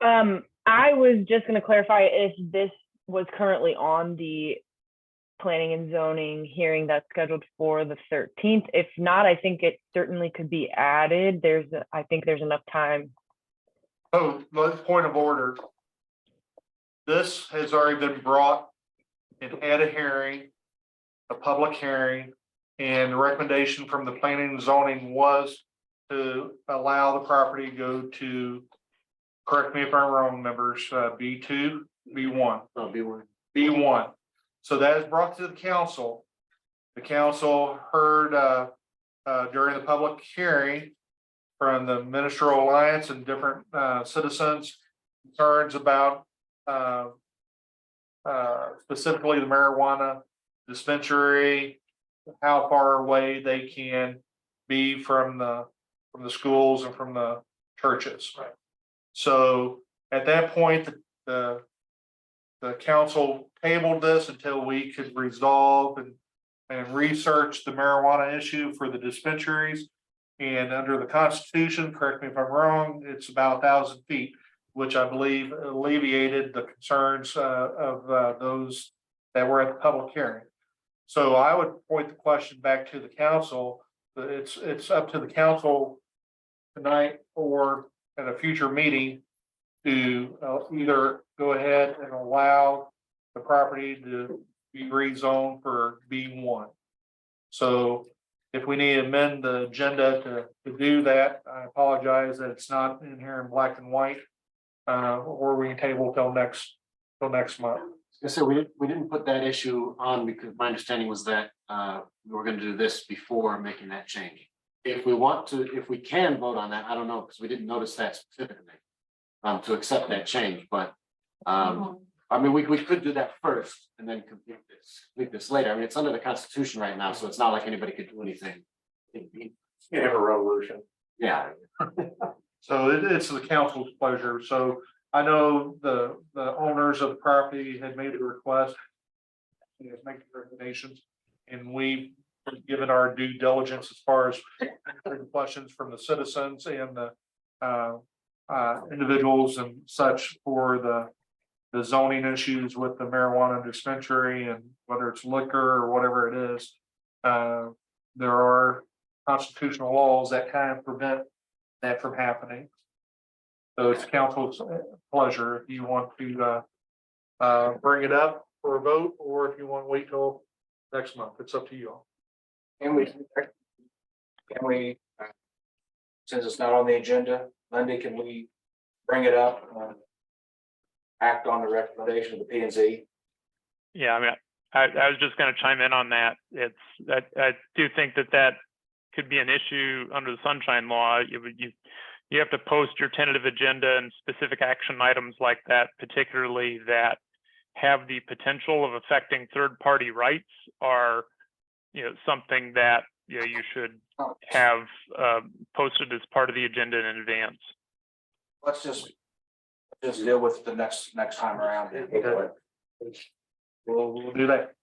I was just going to clarify if this was currently on the planning and zoning hearing that's scheduled for the 13th. If not, I think it certainly could be added. I think there's enough time. Oh, point of order. This has already been brought and had a hearing, a public hearing, and the recommendation from the planning and zoning was to allow the property to go to, correct me if I'm wrong, members, B2, B1. Oh, B1. B1. So that is brought to the council. The council heard during the public hearing from the Ministerial Alliance and different citizens concerns about specifically the marijuana dispensary, how far away they can be from the schools and from the churches. Right. So at that point, the council tabled this until we could resolve and research the marijuana issue for the dispensaries. And under the Constitution, correct me if I'm wrong, it's about 1,000 feet, which I believe alleviated the concerns of those that were at the public hearing. So I would point the question back to the council. It's up to the council tonight or at a future meeting to either go ahead and allow the property to be rezoned for B1. So if we need to amend the agenda to do that, I apologize that it's not in here in black and white. Or we can table till next month. So we didn't put that issue on because my understanding was that we were going to do this before making that change. If we can vote on that, I don't know, because we didn't notice that specifically. To accept that change, but I mean, we could do that first and then complete this later. I mean, it's under the Constitution right now, so it's not like anybody could do anything. You have a revolution. Yeah. So it's the council's pleasure. So I know the owners of the property had made a request. Make recommendations, and we've given our due diligence as far as questions from the citizens and the individuals and such for the zoning issues with the marijuana dispensary and whether it's liquor or whatever it is. There are constitutional laws that kind of prevent that from happening. So it's council's pleasure if you want to bring it up for a vote, or if you want to wait till next month. It's up to you all. Can we, since it's not on the agenda, Lindy, can we bring it up? Act on the recommendation of the P and Z? Yeah, I mean, I was just going to chime in on that. I do think that could be an issue under the Sunshine Law. You have to post your tentative agenda and specific action items like that, particularly that have the potential of affecting third-party rights are, something that, you should have posted as part of the agenda in advance. Let's just deal with the next time around. We'll do that.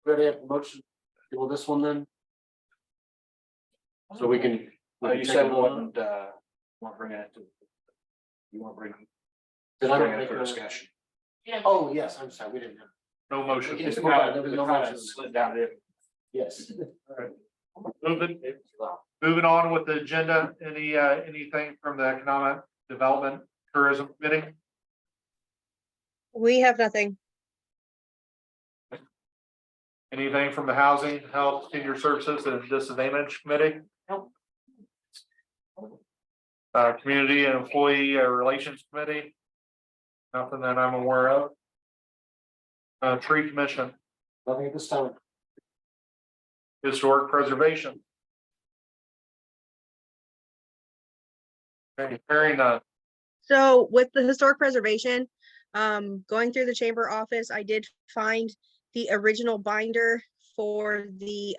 Ready to have a motion, deal with this one then? So we can. You said we wouldn't, want to bring it to. You want to bring. Did I bring it make for a- discussion? Oh, yes, I'm sorry, we didn't have. No motion. Yes, It move on. kinda- There was it no kinda motion. slid down to it. Yes. Moving on with the agenda, anything from the Economic Development Tourism Committee? We have nothing. Anything from the Housing, Health, Senior Services and Disadvantaged Committee? Nope. Community and Employee Relations Committee? Nothing that I'm aware of. Tree Commission, Nothing at this time. Historic Preservation. Okay, hearing none. So with the historic preservation, going through the chamber office, I did find the original binder for the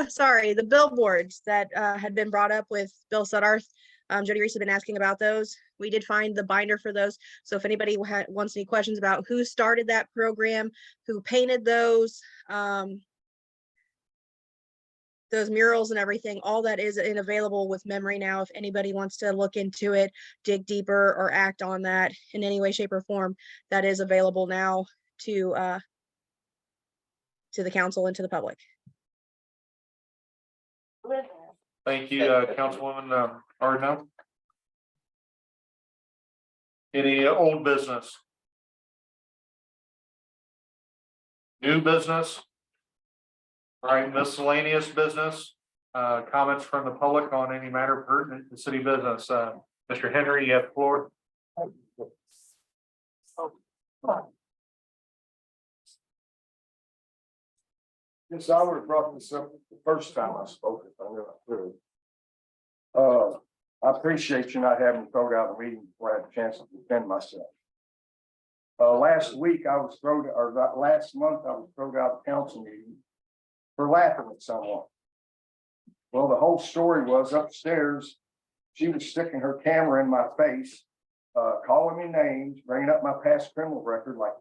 sorry, the billboards that had been brought up with Bill Suddarth. Jody Reese had been asking about those. We did find the binder for those. So if anybody wants any questions about who started that program, who painted those murals and everything, all that is available with memory now. If anybody wants to look into it, dig deeper, or act on that in any way, shape, or form, that is available now to the council and to the public. Thank you, Councilwoman Ardno. Any old business? New business? All right, miscellaneous business, comments from the public on any matter pertinent to city business. Mr. Henry, you have the floor. Yes, I would have brought this up the first time I spoke, if I knew I could. I appreciate you not having me thrown out of the meeting before I had a chance to defend myself. Last week I was thrown, or last month I was thrown out of the council meeting for laughing at someone. Well, the whole story was upstairs, she was sticking her camera in my face, calling me names, bringing up my past criminal record, like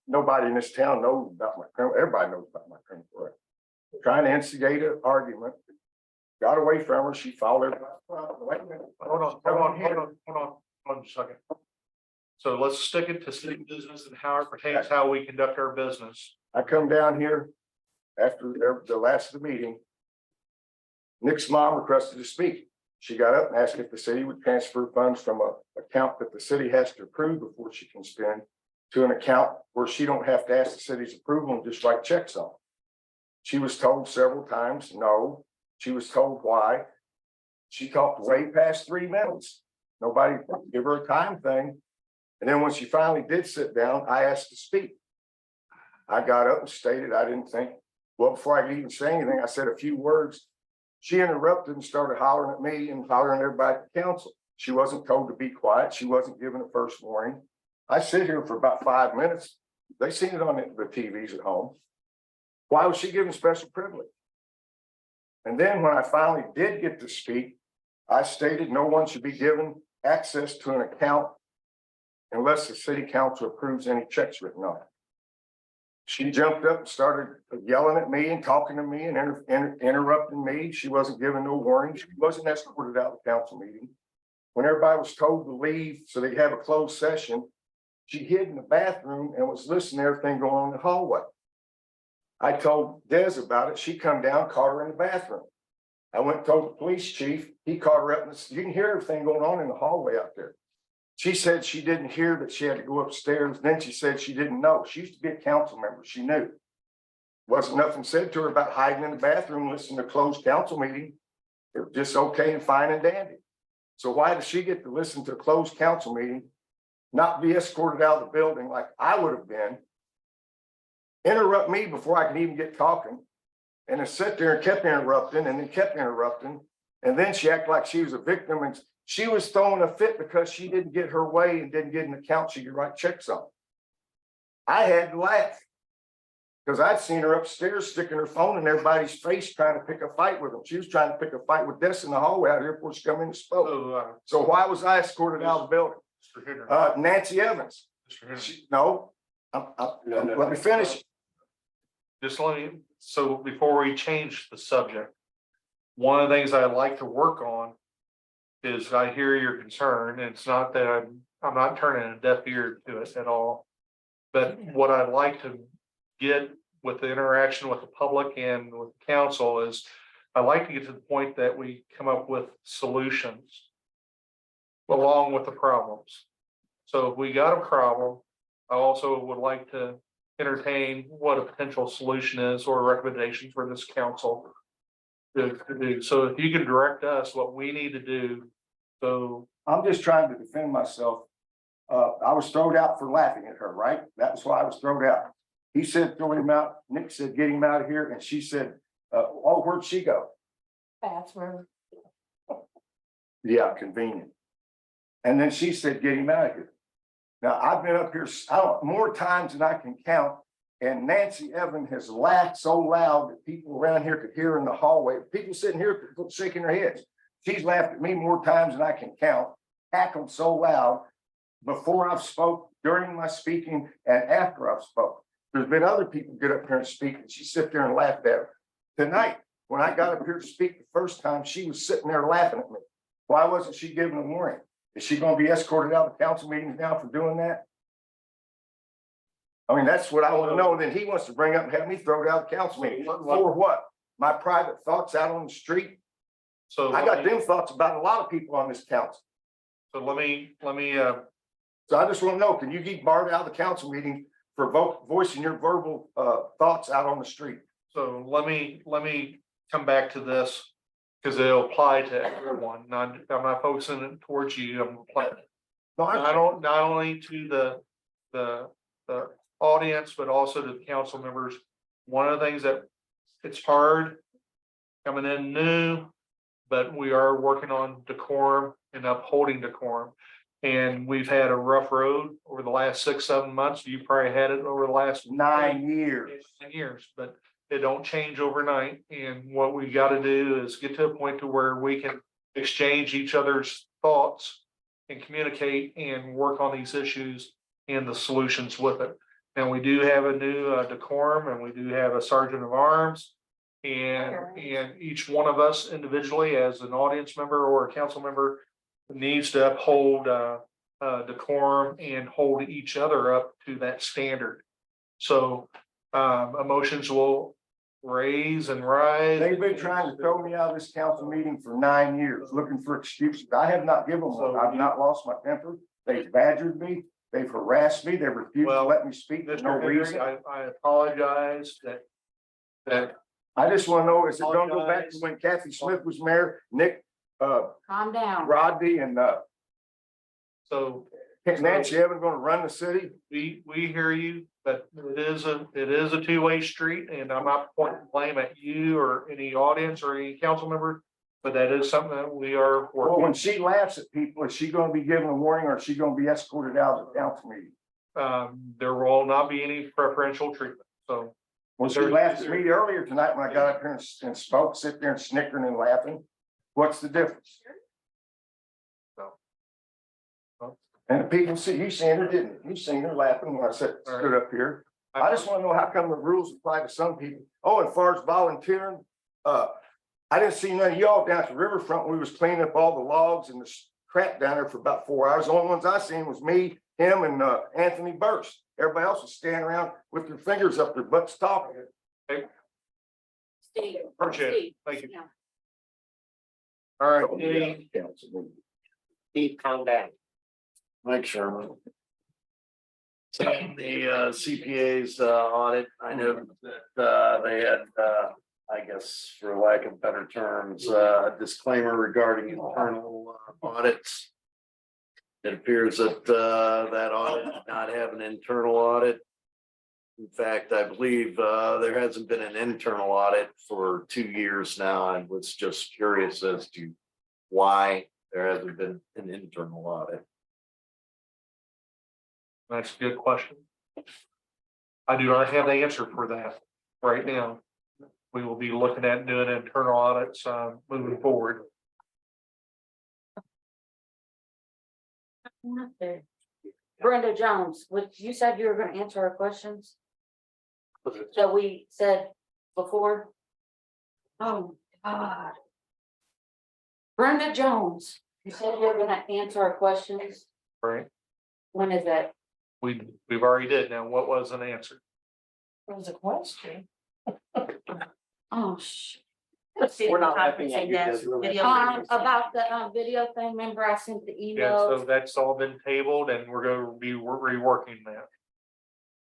nobody in this town knows about my criminal, everybody knows about my criminal record. Trying to instigate an argument, got away from her, she followed her. Wait a minute. Hold on just a second. So let's stick it to city business and how it pertains, how we conduct our business. I come down here after the last of the meeting. Nick's mom requested to speak. She got up and asked if the city would transfer funds from a account that the city has to approve before she can spend to an account where she don't have to ask the city's approval and just write checks on. She was told several times, no. She was told why. She talked way past 3 minutes. Nobody give her a time thing. And then when she finally did sit down, I asked to speak. I got up and stated, I didn't think, well, before I could even say anything, I said a few words. She interrupted and started hollering at me and hollering at everybody at the council. She wasn't told to be quiet. She wasn't given a first warning. I sit here for about 5 minutes. They seen it on the TVs at home. Why was she given special privilege? And then when I finally did get to speak, I stated no one should be given access to an account unless the city council approves any checks written on it. She jumped up and started yelling at me and talking to me and interrupting me. She wasn't given no warning. She wasn't escorted out of the council meeting. When everybody was told to leave so they'd have a closed session, she hid in the bathroom and was listening to everything going on in the hallway. I told Des about it. She come down, caught her in the bathroom. I went and told the police chief. He caught her up and you can hear everything going on in the hallway out there. She said she didn't hear, but she had to go upstairs. Then she said she didn't know. She used to be a council member. She knew. Wasn't nothing said to her about hiding in the bathroom, listening to a closed council meeting. It was just okay and fine and dandy. So why does she get to listen to a closed council meeting, not be escorted out of the building like I would have been, interrupt me before I could even get talking, and then sit there and kept interrupting and then kept interrupting. And then she acted like she was a victim and she was throwing a fit because she didn't get her way and didn't get an account she could write checks on. I had to laugh. Because I'd seen her upstairs sticking her phone in everybody's face trying to pick a fight with them. She was trying to pick a fight with Des in the hallway out here before she come in and spoke. So why was I escorted out of the building? Mr. Hitter, Nancy Evans. Mr. Hitter. No, let me finish. Just let me, so before we change the subject, one of the things I'd like to work on is I hear your concern, and it's not that I'm not turning a deaf ear to it at all. But what I'd like to get with the interaction with the public and with the council is I'd like to get to the point that we come up with solutions along with the problems. So if we got a problem, I also would like to entertain what a potential solution is or recommendations for this council to do. So if you can direct us what we need to do. So I'm just trying to defend myself. I was thrown out for laughing at her, right? That was why I was thrown out. He said, throw him out. Nick said, get him out of here. And she said, oh, where'd she go? Bathroom. Yeah, convenient. And then she said, get him out of here. Now, I've been up here more times than I can count. And Nancy Evans has laughed so loud that people around here could hear in the hallway. People sitting here shaking their heads. She's laughed at me more times than I can count, cackled so loud before I've spoke, during my speaking, and after I've spoke. There's been other people get up here and speak, and she sit there and laughed at her. Tonight, when I got up here to speak the first time, she was sitting there laughing at me. Why wasn't she given a warning? Is she going to be escorted out of council meetings now for doing that? I mean, that's what I want to know. Then he wants to bring up and have me thrown out of council meeting. For what? My private thoughts out on the street? So I got them thoughts about a lot of people on this council. So let me. So I just want to know, can you get barred out of the council meeting for voicing your verbal thoughts out on the street? So let me come back to this because it'll apply to everyone. I'm not focusing it towards you. I'm applying not only to the audience, but also to the council members. One of the things that it's hard coming in new, but we are working on decorum and upholding decorum. And we've had a rough road over the last 6-7 months. You probably had it over the last 9 years. 10 years, but it don't change overnight. And what we got to do is get to a point to where we can exchange each other's thoughts and communicate and work on these issues and the solutions with it. Now, we do have a new decorum, and we do have a sergeant of arms. And each one of us individually as an audience member or a council member needs to uphold decorum and hold each other up to that standard. So emotions will raise and rise. They've been trying to throw me out of this council meeting for 9 years, looking for excuses. I have not given one. I've not lost my temper. They've badgered me. They've harassed me. They refused to let me speak for no reason. I apologize that I just want to know, is it going to go back to when Kathy Smith was mayor, Nick, Calm down. Rodney, and so Nancy Evans going to run the city? we hear you, but it is a two-way street, and I'm not pointing blame at you or any audience or any council member, but that is something that we are Well, working. when she laughs at people, is she going to be given a warning, or is she going to be escorted out of the council meeting? There will not be any preferential treatment, so. Well, she laughed at me earlier tonight when I got up here and spoke, sit there and snickering and laughing. What's the difference? And the people see, you seen her, didn't you? You seen her laughing when I stood up here. I just want to know how come the rules apply to some people. Oh, and as far as volunteering, I didn't see none of y'all down at the riverfront. We was cleaning up all the logs and the crap down there for about 4 hours. The only ones I seen was me, him, and Anthony Burst. Everybody else was standing around with their fingers up their butts talking. Steve. Appreciate it. Steve, Thank you. yeah. All right, Steve, calm down. Mike Sherman. So the CPA's audit, I know that they had, I guess, for lack of better terms, disclaimer regarding internal audits. It appears that that audit did not have an internal audit. In fact, I believe there hasn't been an internal audit for 2 years now. I was just curious as to why there hasn't been an internal audit. That's a good question. I do not have the answer for that right now. We will be looking at doing internal audits moving forward. Brenda Jones, which you said you were gonna answer our questions that we said before. Oh, God. Brenda Jones, you said you were gonna answer our questions. Right. When is that? We've already did. Now, what was an answer? It was a question. Oh, We're not laughing at you, Des, really. About the video thing, remember I sent the Yeah, so email? that's all been tabled and we're gonna be reworking that.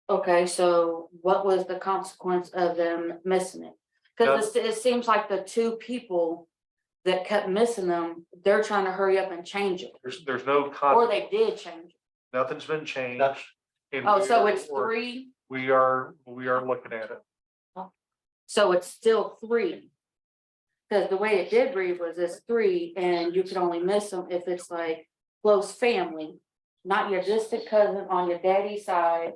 Okay, so what was the consequence of them missing it? Cause it seems like the two people that kept missing them, they're trying to hurry up and change it, There's no or con, they did change it. nothing's been changed. and Oh, so we it's are- 3, We are looking at it. so it's still 3. Cause the way it did read was it's 3 and you can only miss them if it's like close family. Not your distant cousin on your daddy's side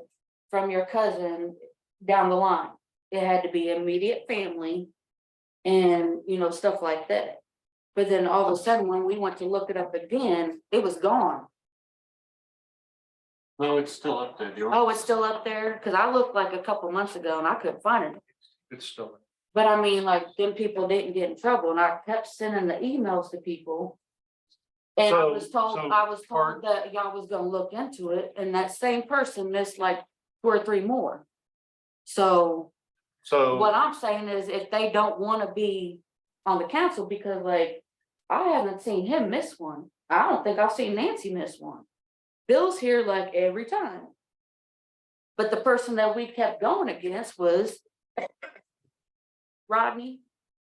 from your cousin down the line. It had to be immediate family. And, you know, stuff like that. But then all of a sudden, when we went to look it up again, it was gone. No, it's still up there. Oh, it's still up there? Cause I looked like a couple months ago and I couldn't find it. It's still. But I mean, like, then people didn't get in trouble and I kept sending the emails to people. And I So- was told, so I was part- told that y'all was gonna look into it and that same person missed like 2 or 3 more. So So. what I'm saying is if they don't wanna be on the council, because like, I haven't seen him miss one. I don't think I've seen Nancy miss one. Bill's here like every time. But the person that we kept going against was Rodney.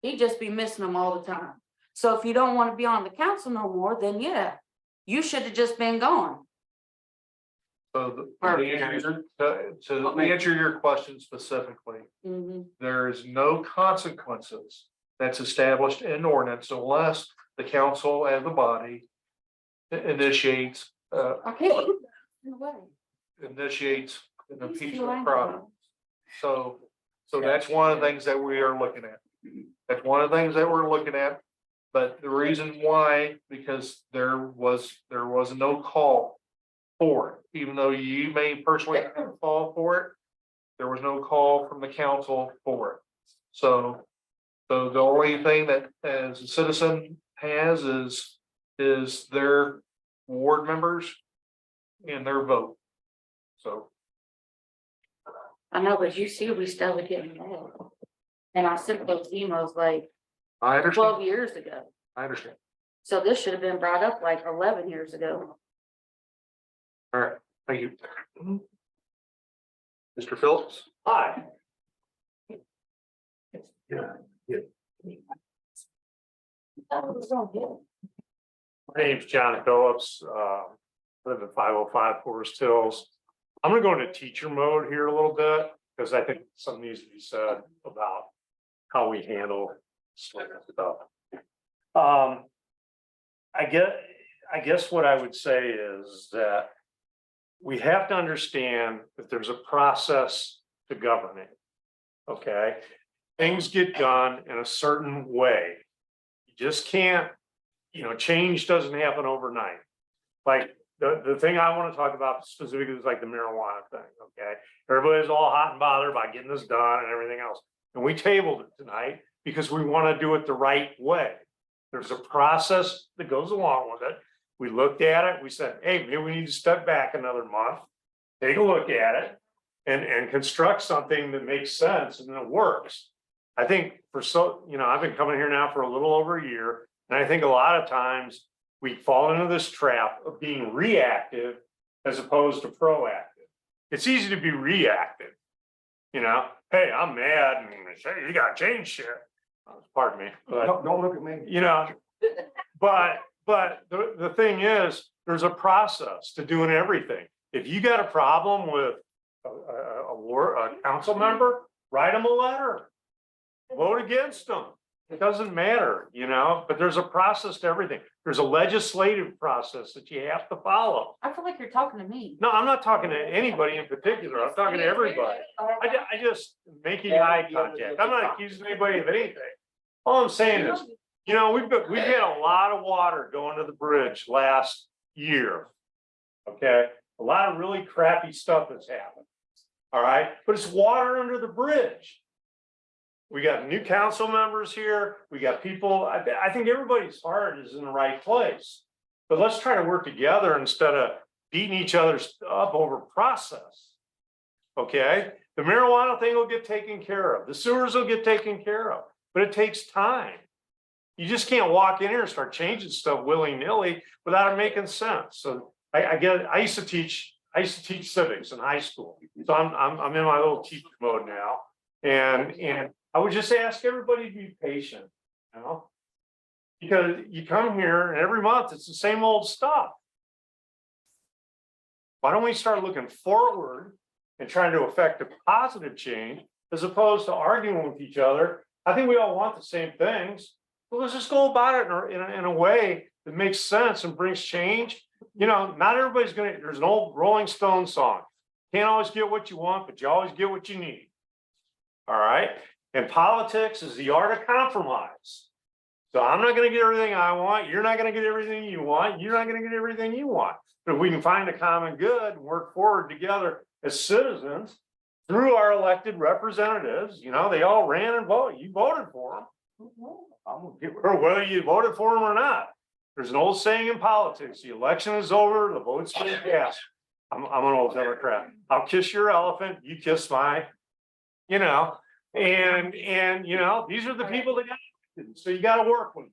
He'd just be missing them all the time. So if you don't wanna be on the council no more, then yeah, you should have just been gone. So to answer your question specifically, Mhm. there is no consequences that's established in ordinance unless the council as a body initiates, I can't. No way. initiates an These two impeachment lines process. are- So that's one of the things that we are looking at. That's one of the things that we're looking at. But the reason why, because there was no call for it, even though you may personally have a call for it. There was no call from the council for it. So the only thing that as a citizen has is their ward members and their vote. So. I know, but you see, we still would get mad. And I sent those emails like I understand, 12 years ago. I understand. So this should have been brought up like 11 years ago. All right, thank you. Mr. Phillips? Hi. My name's John Phillips, live at 505 Forest Hills. I'm gonna go into teacher mode here a little bit, because I think something needs to be said about how we handle stuff. I guess what I would say is that we have to understand that there's a process to governing. Okay, things get done in a certain way. You just can't, change doesn't happen overnight. Like the thing I want to talk about specifically is like the marijuana thing, okay? Everybody's all hot and bothered by getting this done and everything else. And we tabled it tonight because we want to do it the right way. There's a process that goes along with it. We looked at it, we said, hey, maybe we need to step back another month, take a look at it and construct something that makes sense and that works. I think I've been coming here now for a little over a year, and I think a lot of times we fall into this trap of being reactive as opposed to proactive. It's easy to be reactive. Hey, I'm mad and hey, you gotta change shit. Pardon me, but Don't look at me. but the thing is, there's a process to doing everything. If you got a problem with a council member, write them a letter. Vote against them. It doesn't matter, you know, but there's a process to everything. There's a legislative process that you have to follow. I feel like you're talking to me. No, I'm not talking to anybody in particular. I'm talking to everybody. I just making eye contact. I'm not accusing anybody of anything. All I'm saying is, you know, we've had a lot of water going to the bridge last year. Okay, a lot of really crappy stuff has happened. All right, but it's water under the bridge. We got new council members here. We got people. I think everybody's heart is in the right place. But let's try to work together instead of beating each other up over process. Okay, the marijuana thing will get taken care of. The sewers will get taken care of, but it takes time. You just can't walk in here and start changing stuff willy-nilly without it making sense. So I used to teach civics in high school. So I'm in my little teacher mode now. And I would just ask everybody to be patient, you know? Because you come here and every month it's the same old stuff. Why don't we start looking forward and trying to affect a positive change as opposed to arguing with each other? I think we all want the same things. But let's just go about it in a way that makes sense and brings change. You know, not everybody's there's an old Rolling Stone song. Can't always get what you want, but you always get what you need. All right. And politics is the art of compromise. So I'm not going to get everything I want. You're not going to get everything you want. You're not going to get everything you want. But if we can find a common good and work forward together as citizens through our elected representatives, you know, they all ran and voted. You voted for them. Or whether you voted for them or not. There's an old saying in politics, the election is over, the vote's been cast. I'm an old Democrat. I'll kiss your elephant, you kiss my, you know. And you know, these are the people that got elected, so you got to work with them.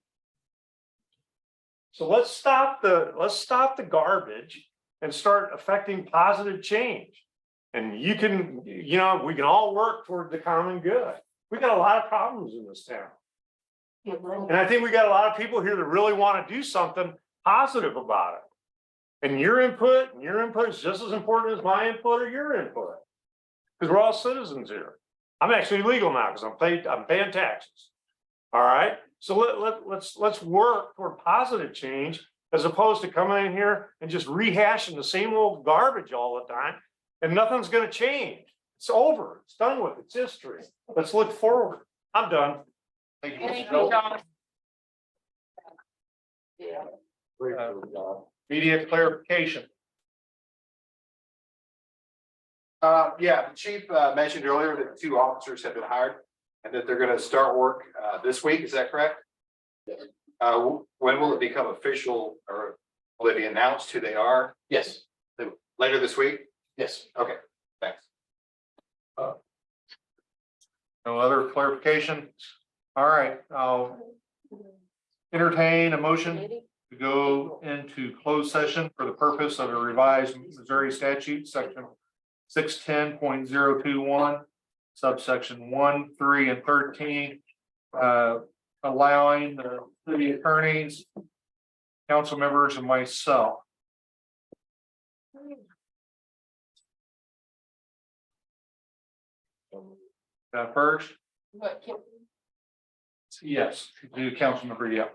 So let's stop the garbage and start affecting positive change. And you can, you know, we can all work toward the common good. We got a lot of problems in this town. And I think we got a lot of people here that really want to do something positive about it. And your input is just as important as my input or your input. Because we're all citizens here. I'm actually legal now because I'm paying taxes. All right. So let's work toward positive change as opposed to coming in here and just rehashing the same old garbage all the time. And nothing's going to change. It's over. It's done with. It's history. Let's look forward. I'm done. Thank you, John. Media clarification. Yeah, the chief mentioned earlier that 2 officers have been hired and that they're gonna start work this week, is that correct? Yes. When will it become official or will it be announced who they are? Yes, Later this week? yes. Okay, thanks. No other clarification? All right, I'll entertain a motion to go into closed session for the purpose of a revised Missouri statute, section 610.021, subsection 1, 3, and 13, allowing the city attorneys, council members, and myself. First, What, Kim? yes, do council member, yeah,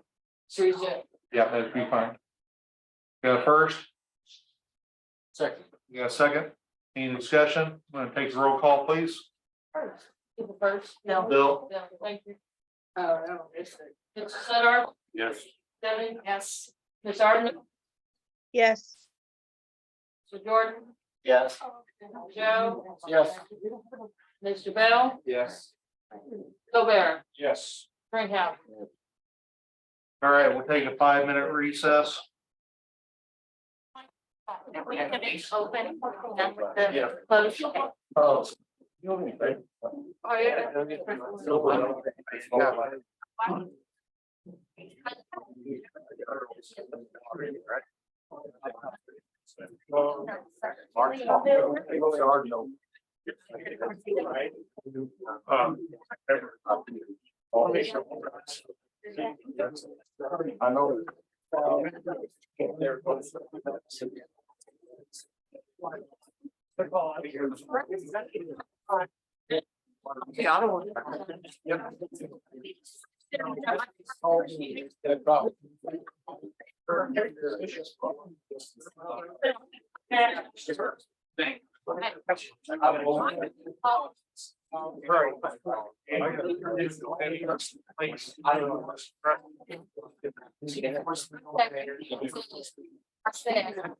Teresa? yeah, that'd be fine. Got a first, Second. you got a second, any discussion? I'm gonna take the roll call, please. First. People first. No. Bill? Yeah, thank you. No, it's. Mr. Sutter, Yes. Debbie? Yes. Ms. Arden, Yes. Mr. Jordan, Yes. Joe? Yes. Mr. Bell, Yes. Gobert, Yes. Springhouse. All right, we'll take a 5-minute recess. We can open. Yeah. Close. Oh. Oh, yeah. I know. Yeah, I don't want.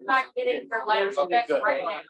Not getting her letters back right now.